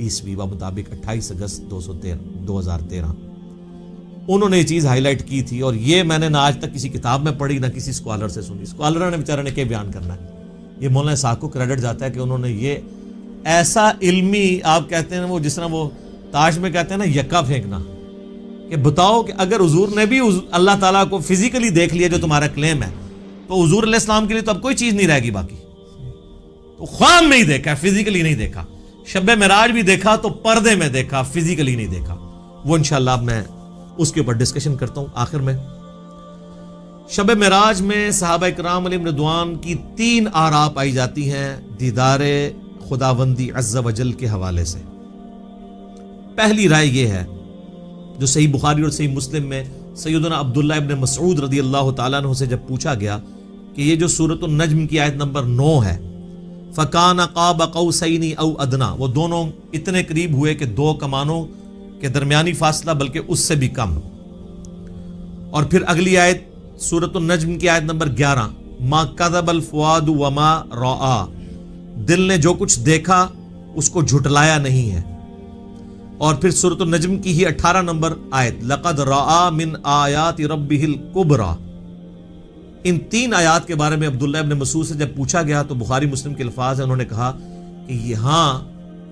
عیسوی مطابق 28 اگست 2013، انہوں نے یہ چیز ہائی لائٹ کی تھی، اور یہ میں نے نہ آج تک کسی کتاب میں پڑھی نہ کسی اسکالر سے سنی۔ اسکالر نے بیچارے نے کیا بیان کرنا ہے، یہ مولانا اسحاق کو کریڈٹ جاتا ہے کہ انہوں نے یہ ایسا علمی، آپ کہتے ہیں وہ جس طرح وہ تاش میں کہتے ہیں نا یکا پھینکنا، کہ بتاؤ کہ اگر حضور نے بھی اللہ تعالیٰ کو فزیکلی دیکھ لیا جو تمہارا کلیم ہے، تو حضور علیہ السلام کے لیے تو اب کوئی چیز نہیں رہے گی باقی۔ تو خواب میں ہی دیکھا، فزیکلی نہیں دیکھا، شب معراج بھی دیکھا تو پردے میں دیکھا، فزیکلی نہیں دیکھا۔ وہ انشاءاللہ اب میں اس کے اوپر ڈسکشن کرتا ہوں آخر میں۔ شب معراج میں صحابہ کرام علیہم رضوان کی 3 آراء پائی جاتی ہیں دیدار خداوندی عز و جل کے حوالے سے۔ پہلی رائے یہ ہے جو صحیح بخاری اور صحیح مسلم میں سیدنا عبداللہ ابن مسعود رضی اللہ تعالیٰ عنہ سے جب پوچھا گیا کہ یہ جو سورۃ النجم کی آیت نمبر 9 ہے، فَكَانَ قَابَ قَوْسَيْنِ أَوْ أَدْنَىٰ، وہ دونوں اتنے قریب ہوئے کہ 2 کمانوں کے درمیانی فاصلہ بلکہ اس سے بھی کم۔ اور پھر اگلی آیت سورۃ النجم کی آیت نمبر 11، مَا كَذَبَ الْفُؤَادُ وَمَا رَأَىٰ، دل نے جو کچھ دیکھا اس کو جھٹلایا نہیں ہے۔ اور پھر سورۃ النجم کی ہی 18 نمبر آیت، لَقَدْ رَأَىٰ مِنْ آیَاتِ رَبِّهِ الْكُبْرَىٰ۔ ان 3 آیات کے بارے میں عبداللہ ابن مسعود سے جب پوچھا گیا تو بخاری مسلم کے الفاظ ہیں، انہوں نے کہا کہ یہاں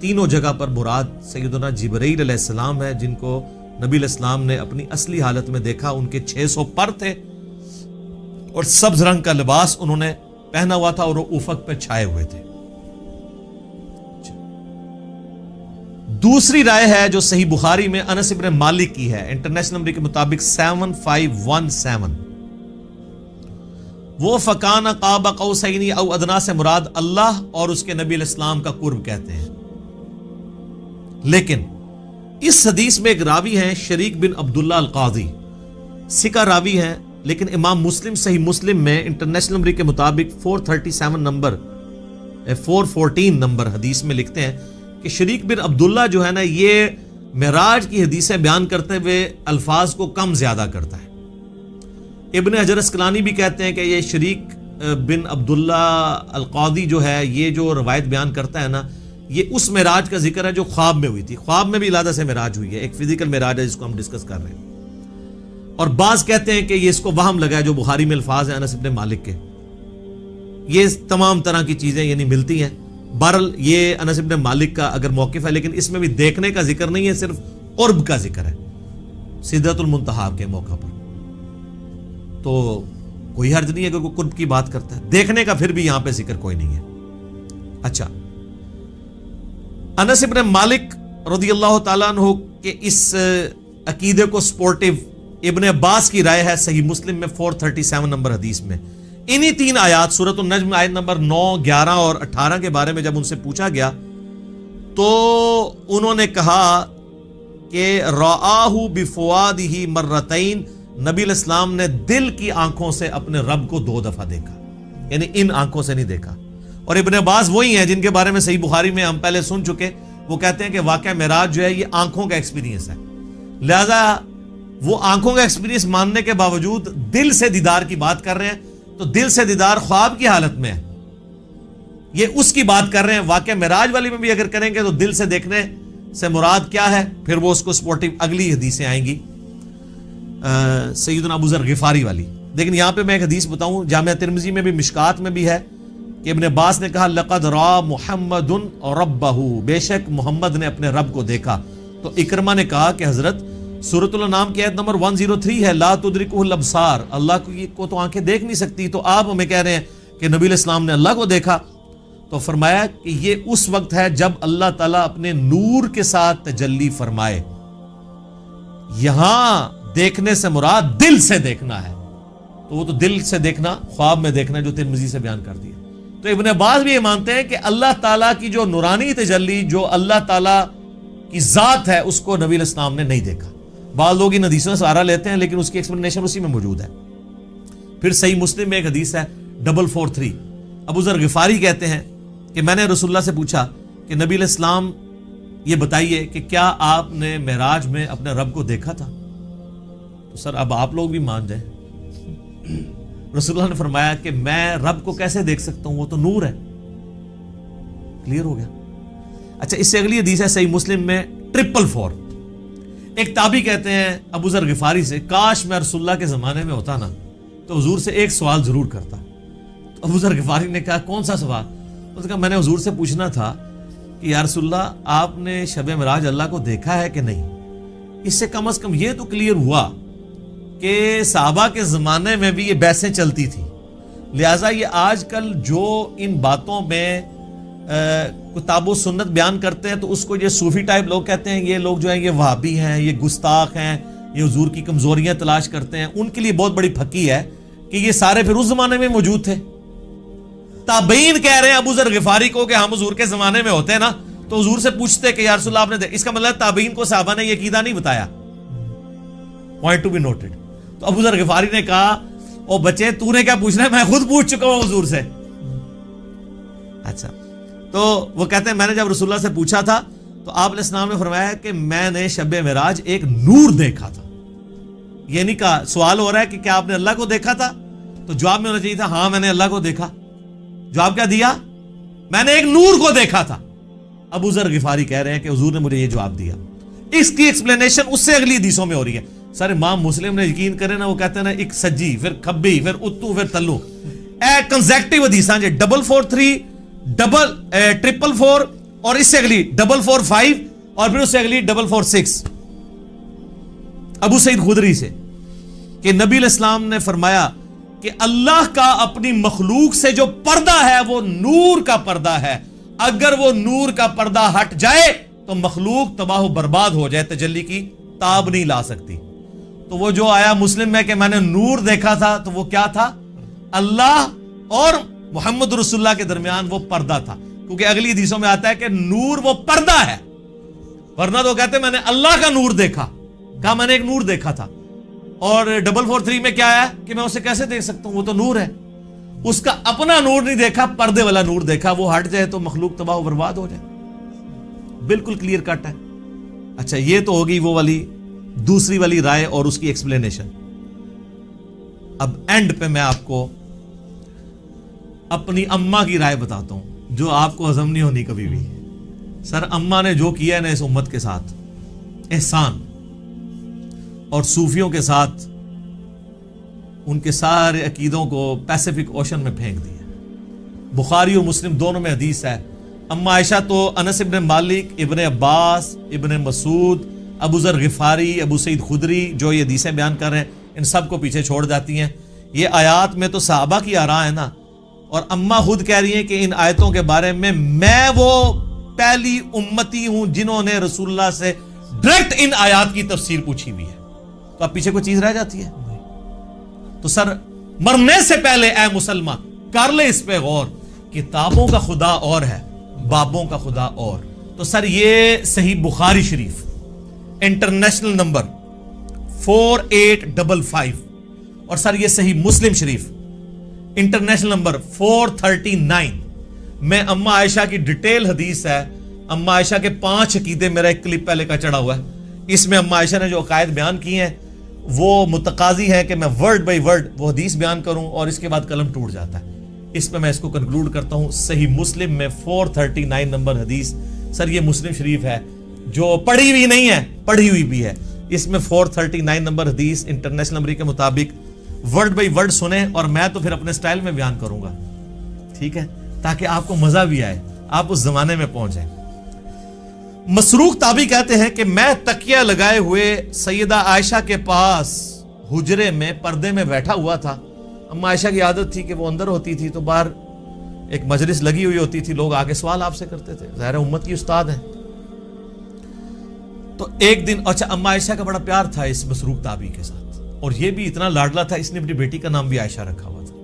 تینوں جگہ پر مراد سیدنا جبرائیل علیہ السلام ہے، جن کو نبی علیہ السلام نے اپنی اصلی حالت میں دیکھا۔ ان کے 600 پر تھے اور سبز رنگ کا لباس انہوں نے پہنا ہوا تھا اور وہ افق پہ چھائے ہوئے تھے۔ دوسری رائے ہے جو صحیح بخاری میں انس ابن مالک کی ہے، انٹرنیشنل نمبر کے مطابق 7517، وہ فکان قاب قوسین او ادنا سے مراد اللہ اور اس کے نبی علیہ السلام کا قرب کہتے ہیں۔ لیکن اس حدیث میں ایک راوی ہیں شریک بن عبداللہ القاضی، سکہ راوی ہیں، لیکن امام مسلم صحیح مسلم میں انٹرنیشنل نمبر کے مطابق 414 نمبر حدیث میں لکھتے ہیں کہ شریک بن عبداللہ جو ہے نا، یہ معراج کی حدیثیں بیان کرتے ہوئے الفاظ کو کم زیادہ کرتا ہے۔ ابن حجر اسقلانی بھی کہتے ہیں کہ یہ شریک بن عبداللہ القاضی جو ہے، یہ جو روایت بیان کرتا ہے نا، یہ اس معراج کا ذکر ہے جو خواب میں ہوئی تھی۔ خواب میں بھی علیحدہ سے معراج ہوئی ہے، ایک فزیکل معراج ہے جس کو ہم ڈسکس کر رہے ہیں۔ اور بعض کہتے ہیں کہ یہ اس کو وہم لگا ہے جو بخاری میں الفاظ ہیں انس بن مالک کے۔ یہ تمام طرح کی چیزیں یعنی ملتی ہیں۔ بہرحال یہ انس بن مالک کا اگر موقف ہے، لیکن اس میں بھی دیکھنے کا ذکر نہیں ہے، صرف قرب کا ذکر ہے سدرۃ المنتہا کے موقع پر۔ تو کوئی حرج نہیں ہے اگر کوئی قرب کی بات کرتا ہے، دیکھنے کا پھر بھی یہاں پہ ذکر کوئی نہیں ہے۔ اچھا، انس بن مالک رضی اللہ تعالیٰ عنہ کے اس عقیدے کو سپورٹیو ابن عباس کی رائے ہے صحیح مسلم میں 437 نمبر حدیث میں۔ انہی 3 آیات سورۃ النجم آیت نمبر 9، 11 اور 18 کے بارے میں جب ان سے پوچھا گیا تو انہوں نے کہا کہ رآہ بفؤادہ مرتین، نبی علیہ السلام نے دل کی آنکھوں سے اپنے رب کو 2 دفعہ دیکھا، یعنی ان آنکھوں سے نہیں دیکھا۔ اور ابن عباس وہی ہیں جن کے بارے میں صحیح بخاری میں ہم پہلے سن چکے، وہ کہتے ہیں کہ واقعہ معراج جو ہے یہ آنکھوں کا ایکسپیرینس ہے، لہذا وہ آنکھوں کا ایکسپیرینس ماننے کے باوجود دل سے دیدار کی بات کر رہے ہیں، تو دل سے دیدار خواب کی حالت میں ہے، یہ اس کی بات کر رہے ہیں۔ واقعہ معراج والی میں بھی اگر کریں گے تو دل سے دیکھنے سے مراد کیا ہے، پھر وہ اس کو سپورٹیو اگلی حدیثیں آئیں گی سیدنا ابو ذر غفاری والی۔ لیکن یہاں پہ میں ایک حدیث بتاؤں، جامعہ ترمذی میں بھی مشکات میں بھی ہے کہ ابن عباس نے کہا لقد را محمد ربہ، بے شک محمد نے اپنے رب کو دیکھا۔ تو اکرمہ نے کہا کہ حضرت سورۃ الانعام کی آیت نمبر 103 ہے، لا تدرکہ الابصار، اللہ کو تو آنکھیں دیکھ نہیں سکتی، تو آپ ہمیں کہہ رہے ہیں کہ نبی علیہ السلام نے اللہ کو دیکھا۔ تو فرمایا کہ یہ اس وقت ہے جب اللہ تعالیٰ اپنے نور کے ساتھ تجلی فرمائے، یہاں دیکھنے سے مراد دل سے دیکھنا ہے۔ تو وہ تو دل سے دیکھنا، خواب میں دیکھنا، جو ترمذی سے بیان کر دیا. تو ابن عباس بھی یہ مانتے ہیں کہ اللہ تعالیٰ کی جو نورانی تجلی، جو اللہ تعالیٰ کی ذات ہے، اس کو نبی علیہ السلام نے نہیں دیکھا. بعض لوگ ان حدیثوں سے سہارا لیتے ہیں لیکن اس کی ایکسپلینیشن اسی میں موجود ہے. پھر صحیح مسلم میں ایک حدیث ہے 443. ابو ذر غفاری کہتے ہیں کہ میں نے رسول اللہ سے پوچھا کہ نبی علیہ السلام یہ بتائیے کہ کیا آپ نے معراج میں اپنے رب کو دیکھا تھا؟ تو سر اب آپ لوگ بھی مان جائیں. رسول اللہ نے فرمایا کہ میں رب کو کیسے دیکھ سکتا ہوں، وہ تو نور ہے. کلیئر ہو گیا. اچھا، اس سے اگلی حدیث ہے صحیح مسلم میں 444. ایک تابعی کہتے ہیں ابو ذر غفاری سے، کاش میں رسول اللہ کے زمانے میں ہوتا نا تو حضور سے ایک سوال ضرور کرتا. تو ابو ذر غفاری نے کہا کون سا سوال؟ اس نے کہا میں نے حضور سے پوچھنا تھا کہ یا رسول اللہ آپ نے شب معراج اللہ کو دیکھا ہے کہ نہیں. اس سے کم از کم یہ تو کلیئر ہوا کہ صحابہ کے زمانے میں بھی یہ بحثیں چلتی تھی. لہٰذا یہ آج کل جو ان باتوں میں کتاب و سنت بیان کرتے ہیں تو اس کو یہ صوفی ٹائپ لوگ کہتے ہیں، یہ لوگ جو ہیں یہ وہابی ہیں، یہ گستاخ ہیں، یہ حضور کی کمزوریاں تلاش کرتے ہیں. ان کے لیے بہت بڑی پھکی ہے کہ یہ سارے پھر اس زمانے میں موجود تھے. تابعین کہہ رہے ہیں ابو ذر غفاری کو کہ ہم حضور کے زمانے میں ہوتے نا تو حضور سے پوچھتے کہ یا رسول اللہ آپ نے اس کا مطلب تابعین کو صحابہ نے یہ عقیدہ نہیں بتایا. Point to be noted. تو ابو ذر غفاری نے کہا او بچے تو نے کیا پوچھنا ہے، میں خود پوچھ چکا ہوں حضور سے. اچھا، تو وہ کہتے ہیں میں نے جب رسول اللہ سے پوچھا تھا تو آپ علیہ السلام نے فرمایا کہ میں نے شب معراج ایک نور دیکھا تھا. یہ نہیں کہا، سوال ہو رہا ہے کہ کیا آپ نے اللہ کو دیکھا تھا، تو جواب میں ہونا چاہیے تھا ہاں میں نے اللہ کو دیکھا. جواب کیا دیا؟ میں نے ایک نور کو دیکھا تھا. ابو ذر غفاری کہہ رہے ہیں کہ حضور نے مجھے یہ جواب دیا. اس کی ایکسپلینیشن اس سے اگلی حدیثوں میں ہو رہی ہے. سر امام مسلم نے یقین کرے نا، وہ کہتے ہیں نا ایک سجی پھر کھبی پھر اتو پھر تلو، کنزیکٹیو حدیثاں جی 443 444 اور اس سے اگلی 445 اور پھر اس سے اگلی 446 ابو سعید خدری سے کہ نبی علیہ السلام نے فرمایا کہ اللہ کا اپنی مخلوق سے جو پردہ ہے وہ نور کا پردہ ہے. اگر وہ نور کا پردہ ہٹ جائے تو مخلوق تباہ و برباد ہو جائے، تجلی کی تاب نہیں لا سکتی. تو وہ جو آیا مسلم میں کہ میں نے نور دیکھا تھا، تو وہ کیا تھا؟ اللہ اور محمد رسول اللہ کے درمیان وہ پردہ تھا. کیونکہ اگلی حدیثوں میں آتا ہے کہ نور وہ پردہ ہے، ورنہ تو کہتے ہیں میں نے اللہ کا نور دیکھا. کہا میں نے ایک نور دیکھا تھا. اور 443 میں کیا ہے کہ میں اسے کیسے دیکھ سکتا ہوں، وہ تو نور ہے. اس کا اپنا نور نہیں دیکھا، پردے والا نور دیکھا. وہ ہٹ جائے تو مخلوق تباہ و برباد ہو جائے. بالکل کلیئر کٹ ہے. اچھا، یہ تو ہوگی وہ والی دوسری والی رائے اور اس کی ایکسپلینیشن. اب اینڈ پہ میں آپ کو اپنی اماں کی رائے بتاتا ہوں جو آپ کو ہضم نہیں ہونی کبھی بھی. سر اماں نے جو کیا ہے نا اس امت کے ساتھ احسان، اور صوفیوں کے ساتھ ان کے سارے عقیدوں کو پیسیفک اوشن میں پھینک دیا. بخاری اور مسلم دونوں میں حدیث ہے. اما عائشہ تو انس ابن مالک، ابن عباس، ابن مسعود، ابو ذر غفاری، ابو سعید خدری جو یہ حدیثیں بیان کر رہے ہیں ان سب کو پیچھے چھوڑ جاتی ہیں. یہ آیات میں تو صحابہ کی آراء ہے نا، اور اما خود کہہ رہی ہیں کہ ان آیتوں کے بارے میں وہ پہلی امتی ہوں جنہوں نے رسول اللہ سے ڈائریکٹ ان آیات کی تفسیر پوچھی ہوئی ہے. تو اب پیچھے کوئی چیز رہ جاتی ہے؟ تو سر مرنے سے پہلے اے مسلمان کر لے اس پہ غور. کتابوں کا خدا اور ہے، بابوں کا خدا اور. تو سر یہ صحیح بخاری شریف انٹرنیشنل نمبر 4855 اور سر یہ صحیح مسلم شریف انٹرنیشنل نمبر 439 میں اما عائشہ کی ڈیٹیل حدیث ہے. اما عائشہ کے 5 عقیدے میرا ایک کلپ پہلے کا چڑھا ہوا ہے. اس میں اما عائشہ نے جو عقائد بیان کی ہیں وہ متقاضی ہے کہ میں ورڈ بائی ورڈ وہ حدیث بیان کروں اور اس کے بعد قلم ٹوٹ جاتا ہے. اس پہ میں اس کو کنکلوڈ کرتا ہوں. صحیح مسلم میں 439 نمبر حدیث. سر یہ مسلم شریف ہے جو پڑھی ہوئی نہیں ہے، پڑھی ہوئی بھی ہے. اس میں 439 نمبر حدیث انٹرنیشنل نمبر کے مطابق ورڈ بائی ورڈ سنیں، اور میں تو پھر اپنے سٹائل میں بیان کروں گا، ٹھیک ہے، تاکہ آپ کو مزہ بھی آئے، آپ اس زمانے میں پہنچ جائیں. مسروق تابعی کہتے ہیں کہ میں تکیہ لگائے ہوئے سیدہ عائشہ کے پاس حجرے میں پردے میں بیٹھا ہوا تھا. اما عائشہ کی عادت تھی کہ وہ اندر ہوتی تھی تو باہر ایک مجلس لگی ہوئی ہوتی تھی، لوگ آگے سوال آپ سے کرتے تھے، ظاہر امت کی استاد ہیں. تو ایک دن اچھا اما عائشہ کا بڑا پیار تھا اس مسروق تابعی کے ساتھ. اور یہ بھی اتنا لاڈلا تھا، اس نے اپنی بیٹی کا نام بھی عائشہ رکھا ہوا تھا.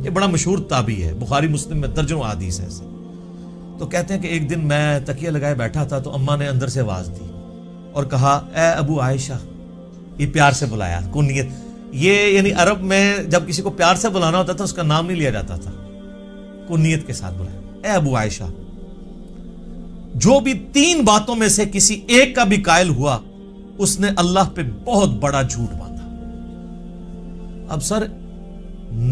یہ بڑا مشہور تابعی ہے، بخاری مسلم میں درجنوں احادیث ہے ایسے. تو کہتے ہیں کہ ایک دن میں تکیہ لگائے بیٹھا تھا تو اماں نے اندر سے آواز دی اور کہا اے ابو عائشہ. یہ پیار سے بلایا، کنیت. یہ یعنی عرب میں جب کسی کو پیار سے بلانا ہوتا تھا اس کا نام نہیں لیا جاتا تھا، کنیت کے ساتھ بلایا، اے ابو عائشہ. جو بھی 3 باتوں میں سے کسی ایک کا بھی قائل ہوا اس نے اللہ پہ بہت بڑا جھوٹ باندھا. اب سر،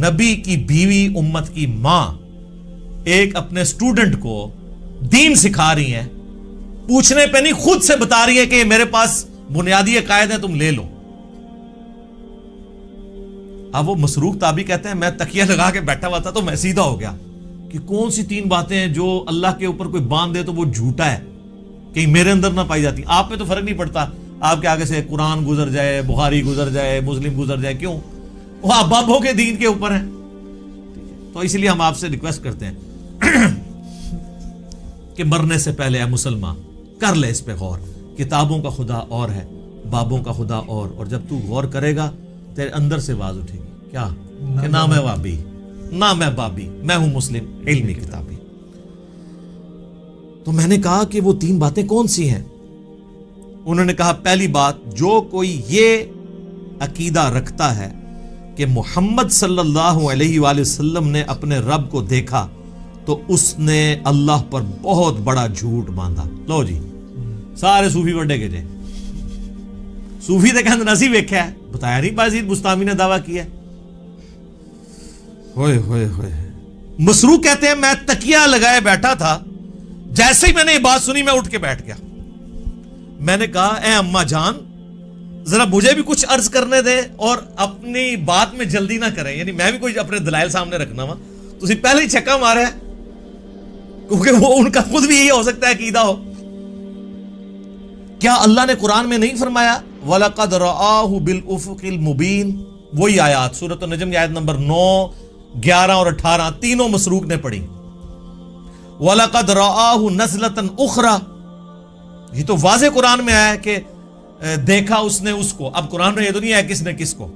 نبی کی بیوی، امت کی ماں، ایک اپنے اسٹوڈنٹ کو دین سکھا رہی ہیں، پوچھنے پہ نہیں خود سے بتا رہی ہے کہ میرے پاس بنیادی عقائد ہیں، تم لے لو. اب وہ مسروق تابعی کہتے ہیں میں تکیہ لگا کے بیٹھا ہوا تھا تو میں سیدھا ہو گیا کہ کون سی 3 باتیں ہیں جو اللہ کے اوپر کوئی باندھ دے تو وہ جھوٹا ہے، کہیں میرے اندر نہ پائی جاتی. آپ پہ تو فرق نہیں پڑتا، آپ کے آگے سے قرآن گزر جائے، بخاری گزر جائے، مسلم گزر جائے، کیوں؟ وہ آپ بابوں کے دین کے اوپر ہیں. تو اس لیے ہم آپ سے ریکویسٹ کرتے ہیں کہ مرنے سے پہلے اے مسلمان کر لے اس پہ غور. کتابوں کا خدا اور ہے، بابوں کا خدا اور جب تو غور کرے گا تیرے اندر سے آواز اٹھے گی، کیا کہ نہ میں وابی، نہ میں بابی، میں ہوں مسلم علمی کتابی. تو میں نے کہا کہ وہ 3 باتیں کون سی ہیں؟ انہوں نے کہا پہلی بات، جو کوئی یہ عقیدہ رکھتا ہے کہ محمد صلی اللہ علیہ وآلہ وسلم نے اپنے رب کو دیکھا تو اس نے اللہ پر بہت بڑا جھوٹ باندھا. لو جی، سارے صوفی وڈے کے جے صوفی دے کہندے نسی ویکھیا ہے، بتایا نہیں بازید بستامی نے دعویٰ کیا ہے. ہوئے ہوئے ہوئے. مسروق کہتے ہیں میں تکیہ لگائے بیٹھا تھا، جیسے ہی میں نے یہ بات سنی میں اٹھ کے بیٹھ گیا. میں نے کہا اے اماں جان، ذرا مجھے بھی کچھ عرض کرنے دے اور اپنی بات میں جلدی نہ کریں، یعنی میں بھی کوئی اپنے دلائل سامنے رکھنا وا، تو اسی پہلے ہی چھکا مارے، کیونکہ وہ ان کا خود بھی یہی ہو سکتا ہے عقیدہ ہو. کیا اللہ نے قرآن میں نہیں فرمایا وَلَقَدْ رَآهُ بِالْأُفُقِ الْمُبِينِ؟ وہی آیات سورۃ النجم کی آیت نمبر 9، 11 اور 18 تینوں مسروق نے پڑھی. وَلَقَدْ رَآهُ نَزْلَةً أُخْرَى، یہ تو واضح قرآن میں آیا کہ دیکھا اس نے اس کو. اب قرآن میں یہ تو نہیں ہے کس نے کس کو.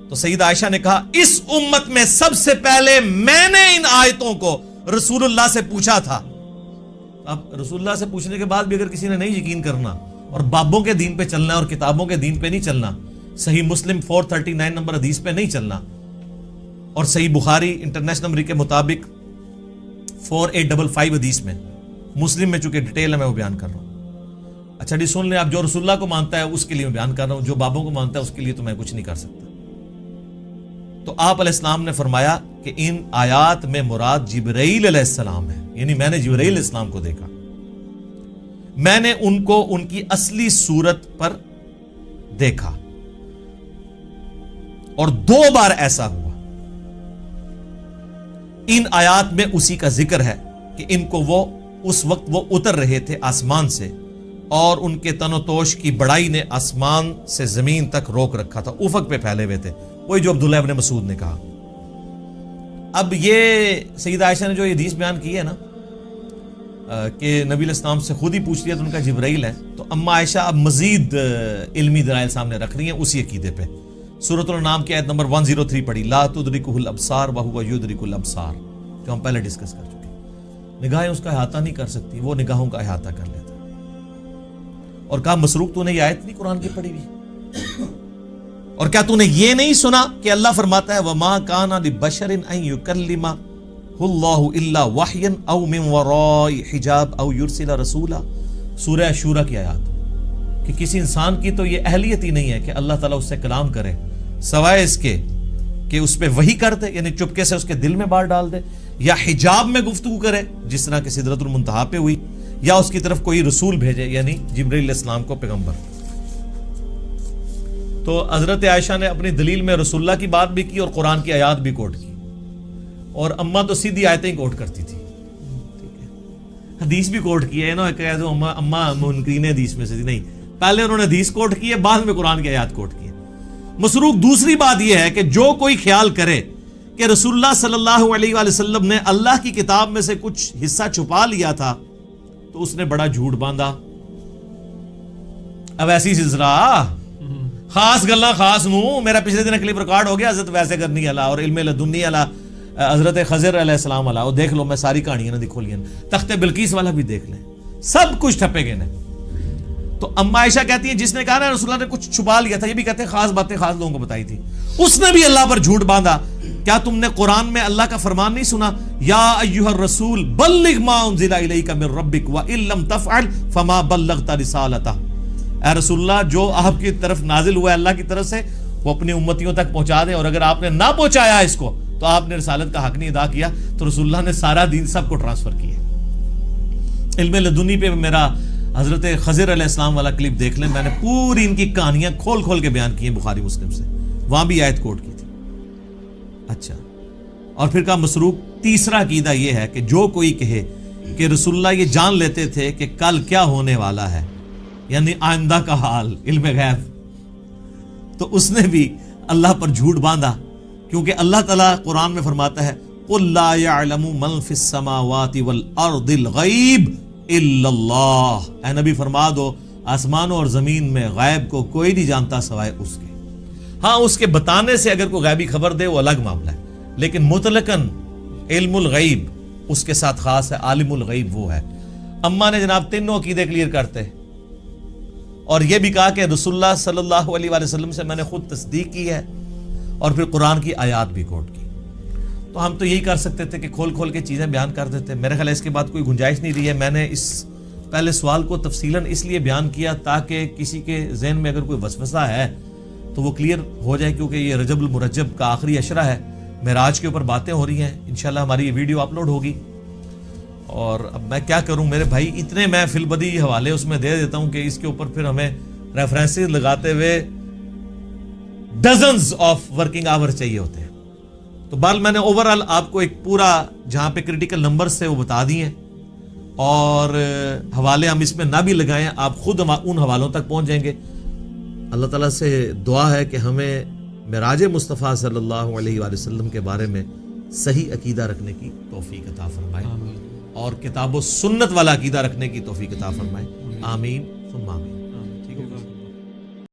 تو سیدہ عائشہ نے کہا اس امت میں سب سے پہلے میں نے ان آیتوں کو رسول اللہ سے پوچھا تھا. اب رسول اللہ سے پوچھنے کے بعد بھی اگر کسی نے نہیں یقین کرنا اور بابوں کے دین پہ چلنا اور کتابوں کے دین پہ نہیں چلنا، صحیح مسلم 439 نمبر حدیث پہ نہیں چلنا، اور صحیح بخاری انٹرنیشنل نمبر کے مطابق 4855 حدیث میں، مسلم میں چونکہ ڈیٹیل ہے میں وہ بیان کر رہا ہوں. اچھا جی سن لیں، آپ جو رسول اللہ کو مانتا ہے اس کے لیے میں بیان کر رہا ہوں، جو بابوں کو مانتا ہے اس کے لیے تو میں کچھ نہیں کر سکتا. تو آپ علیہ السلام نے فرمایا کہ ان آیات میں مراد جبرائیل علیہ السلام ہے، یعنی میں نے جبرائیل علیہ السلام کو دیکھا، میں نے ان کو ان کی اصلی صورت پر دیکھا، اور 2 بار ایسا ہوا. ان آیات میں اسی کا ذکر ہے کہ ان کو وہ اس وقت وہ اتر رہے تھے آسمان سے، اور ان کے تن و توش کی بڑائی نے آسمان سے زمین تک روک رکھا تھا، افق پہ پھیلے ہوئے تھے، وہی جو عبداللہ ابن مسعود نے کہا. اب یہ سیدہ عائشہ نے جو یہ حدیث بیان کی ہے نا کہ نبی علیہ السلام سے خود ہی پوچھ لیا تو ان کا جبرائیل ہے، تو اما عائشہ اب مزید علمی دلائل سامنے رکھ رہی ہیں اسی عقیدے پہ. سورۃ الانعام کی آیت نمبر 103 پڑھی، لا تدرکہ الابصار وہو یدرک الابصار، جو ہم پہلے ڈسکس کر چکے. نگاہیں اس کا احاطہ نہیں کر سکتی، وہ نگاہوں کا احاطہ کر لیتا. اور کہا مسروق تو نے یہ آیت نہیں قرآن کی پڑھی ہوئی؟ اور کیا تو نے یہ نہیں سنا کہ اللہ فرماتا ہے وَمَا كَانَ لِبَشَرٍ أَن يُكَلِّمَهُ اللَّهُ إِلَّا وَحْيًا أَوْ مِن وَرَاءِ حِجَابٍ أَوْ يُرْسِلَ رَسُولًا. سورہ شورى کی آیات کہ کسی انسان کی تو یہ اہلیت ہی نہیں ہے کہ اللہ تعالیٰ اس سے کلام کرے سوائے اس کے کہ اس پہ وحی کر دے، یعنی چپکے سے اس کے دل میں بات ڈال دے، یا حجاب میں گفتگو کرے جس طرح کہ سدرۃ المنتہا پہ ہوئی، یا اس کی طرف کوئی رسول بھیجے یعنی جبرائیل علیہ السلام کو پیغمبر. تو حضرت عائشہ نے اپنی دلیل میں رسول اللہ کی بات بھی کی اور قرآن کی آیات بھی کوٹ کی، اور اماں تو سیدھی آیتیں کوٹ کرتی تھی، حدیث بھی کوٹ کی ہے نا کہ اماں منکرین حدیث میں سے نہیں، پہلے انہوں نے حدیث کوٹ کی ہے، بعد میں قرآن کی آیات کوٹ کی ہے. مسروق دوسری بات یہ ہے کہ جو کوئی خیال کرے کہ رسول اللہ صلی اللہ علیہ وآلہ وسلم نے اللہ کی کتاب میں سے کچھ حصہ چھپا لیا تھا تو اس نے بڑا جھوٹ باندھا. اب ایسی سلسلہ خاص گلاں خاص نو میرا پچھلے دن کلپ ریکارڈ ہو گیا حضرت ویسے کرنی والا اور علم لدنی والا حضرت خضر علیہ السلام والا، وہ دیکھ لو، میں ساری کہانیاں نہ دکھو لین، تخت بلقیس والا بھی دیکھ لیں، سب کچھ ٹھپے گئے نا۔ تو اما عائشہ کہتی ہیں جس نے کہا نا رسول اللہ نے کچھ چھپا لیا تھا، یہ بھی کہتے ہیں خاص باتیں خاص لوگوں کو بتائی تھی، اس نے بھی اللہ پر جھوٹ باندھا۔ کیا تم نے قرآن میں اللہ کا فرمان نہیں سنا، یا ایھا الرسول بلغ ما انزل الیک من ربک وان لم تفعل فما بلغت رسالتہ، اے رسول اللہ جو آپ کی طرف نازل ہوا ہے اللہ کی طرف سے وہ اپنی امتیوں تک پہنچا دیں، اور اگر آپ نے نہ پہنچایا اس کو تو آپ نے رسالت کا حق نہیں ادا کیا۔ تو رسول اللہ نے سارا دین سب کو ٹرانسفر کیا۔ علم لدنی پہ میرا حضرت خضر علیہ السلام والا کلپ دیکھ لیں، میں نے پوری ان کی کہانیاں کھول کھول کے بیان کی ہیں بخاری مسلم سے، وہاں بھی آیت کوٹ کی تھی۔ اچھا، اور پھر کا مسروق تیسرا عقیدہ یہ ہے کہ جو کوئی کہے کہ رسول اللہ یہ جان لیتے تھے کہ کل کیا ہونے والا ہے، یعنی آئندہ کا حال، علم غیب، تو اس نے بھی اللہ پر جھوٹ باندھا، کیونکہ اللہ تعالیٰ قرآن میں فرماتا ہے قُلْ لَا يَعْلَمُ مَنْ فِي السَّمَاوَاتِ وَالْأَرْضِ الْغَيْبِ إِلَّا اللَّهُ، اے نبی فرما دو آسمانوں اور زمین میں غیب کو کوئی نہیں جانتا سوائے اس کے۔ ہاں اس کے بتانے سے اگر کوئی غیبی خبر دے وہ الگ معاملہ ہے، لیکن مطلقاً علم الغیب اس کے ساتھ خاص ہے، عالم الغیب وہ ہے۔ اما نے جناب تینوں عقیدے کلیئر کرتے اور یہ بھی کہا کہ رسول اللہ صلی اللہ علیہ وآلہ وسلم سے میں نے خود تصدیق کی ہے، اور پھر قرآن کی آیات بھی کوٹ کی۔ تو ہم تو یہی کر سکتے تھے کہ کھول کھول کے چیزیں بیان کر دیتے، میرے خیال ہے اس کے بعد کوئی گنجائش نہیں رہی ہے۔ میں نے اس پہلے سوال کو تفصیلاً اس لیے بیان کیا تاکہ کسی کے ذہن میں اگر کوئی وسوسہ ہے تو وہ کلیئر ہو جائے، کیونکہ یہ رجب المرجب کا آخری عشرہ ہے، معراج کے اوپر باتیں ہو رہی ہیں، انشاءاللہ ہماری یہ ویڈیو اپلوڈ ہوگی۔ اور اب میں کیا کروں میرے بھائی، اتنے میں فی البدی حوالے اس میں دے دیتا ہوں کہ اس کے اوپر پھر ہمیں ریفرنسز لگاتے ہوئے ڈزنز آف ورکنگ آور چاہیے ہوتے ہیں۔ تو بال میں نے اوورال آپ کو ایک پورا جہاں پہ کریٹیکل نمبرز سے وہ بتا دیے ہیں، اور حوالے ہم اس میں نہ بھی لگائیں، آپ خود ان حوالوں تک پہنچ جائیں گے۔ اللہ تعالیٰ سے دعا ہے کہ ہمیں معراج مصطفیٰ صلی اللہ علیہ وآلہ وسلم کے بارے میں صحیح عقیدہ رکھنے کی توفیق عطا فرمائے، اور کتاب و سنت والا عقیدہ رکھنے کی توفیق عطا فرمائے، آمین ثم آمین۔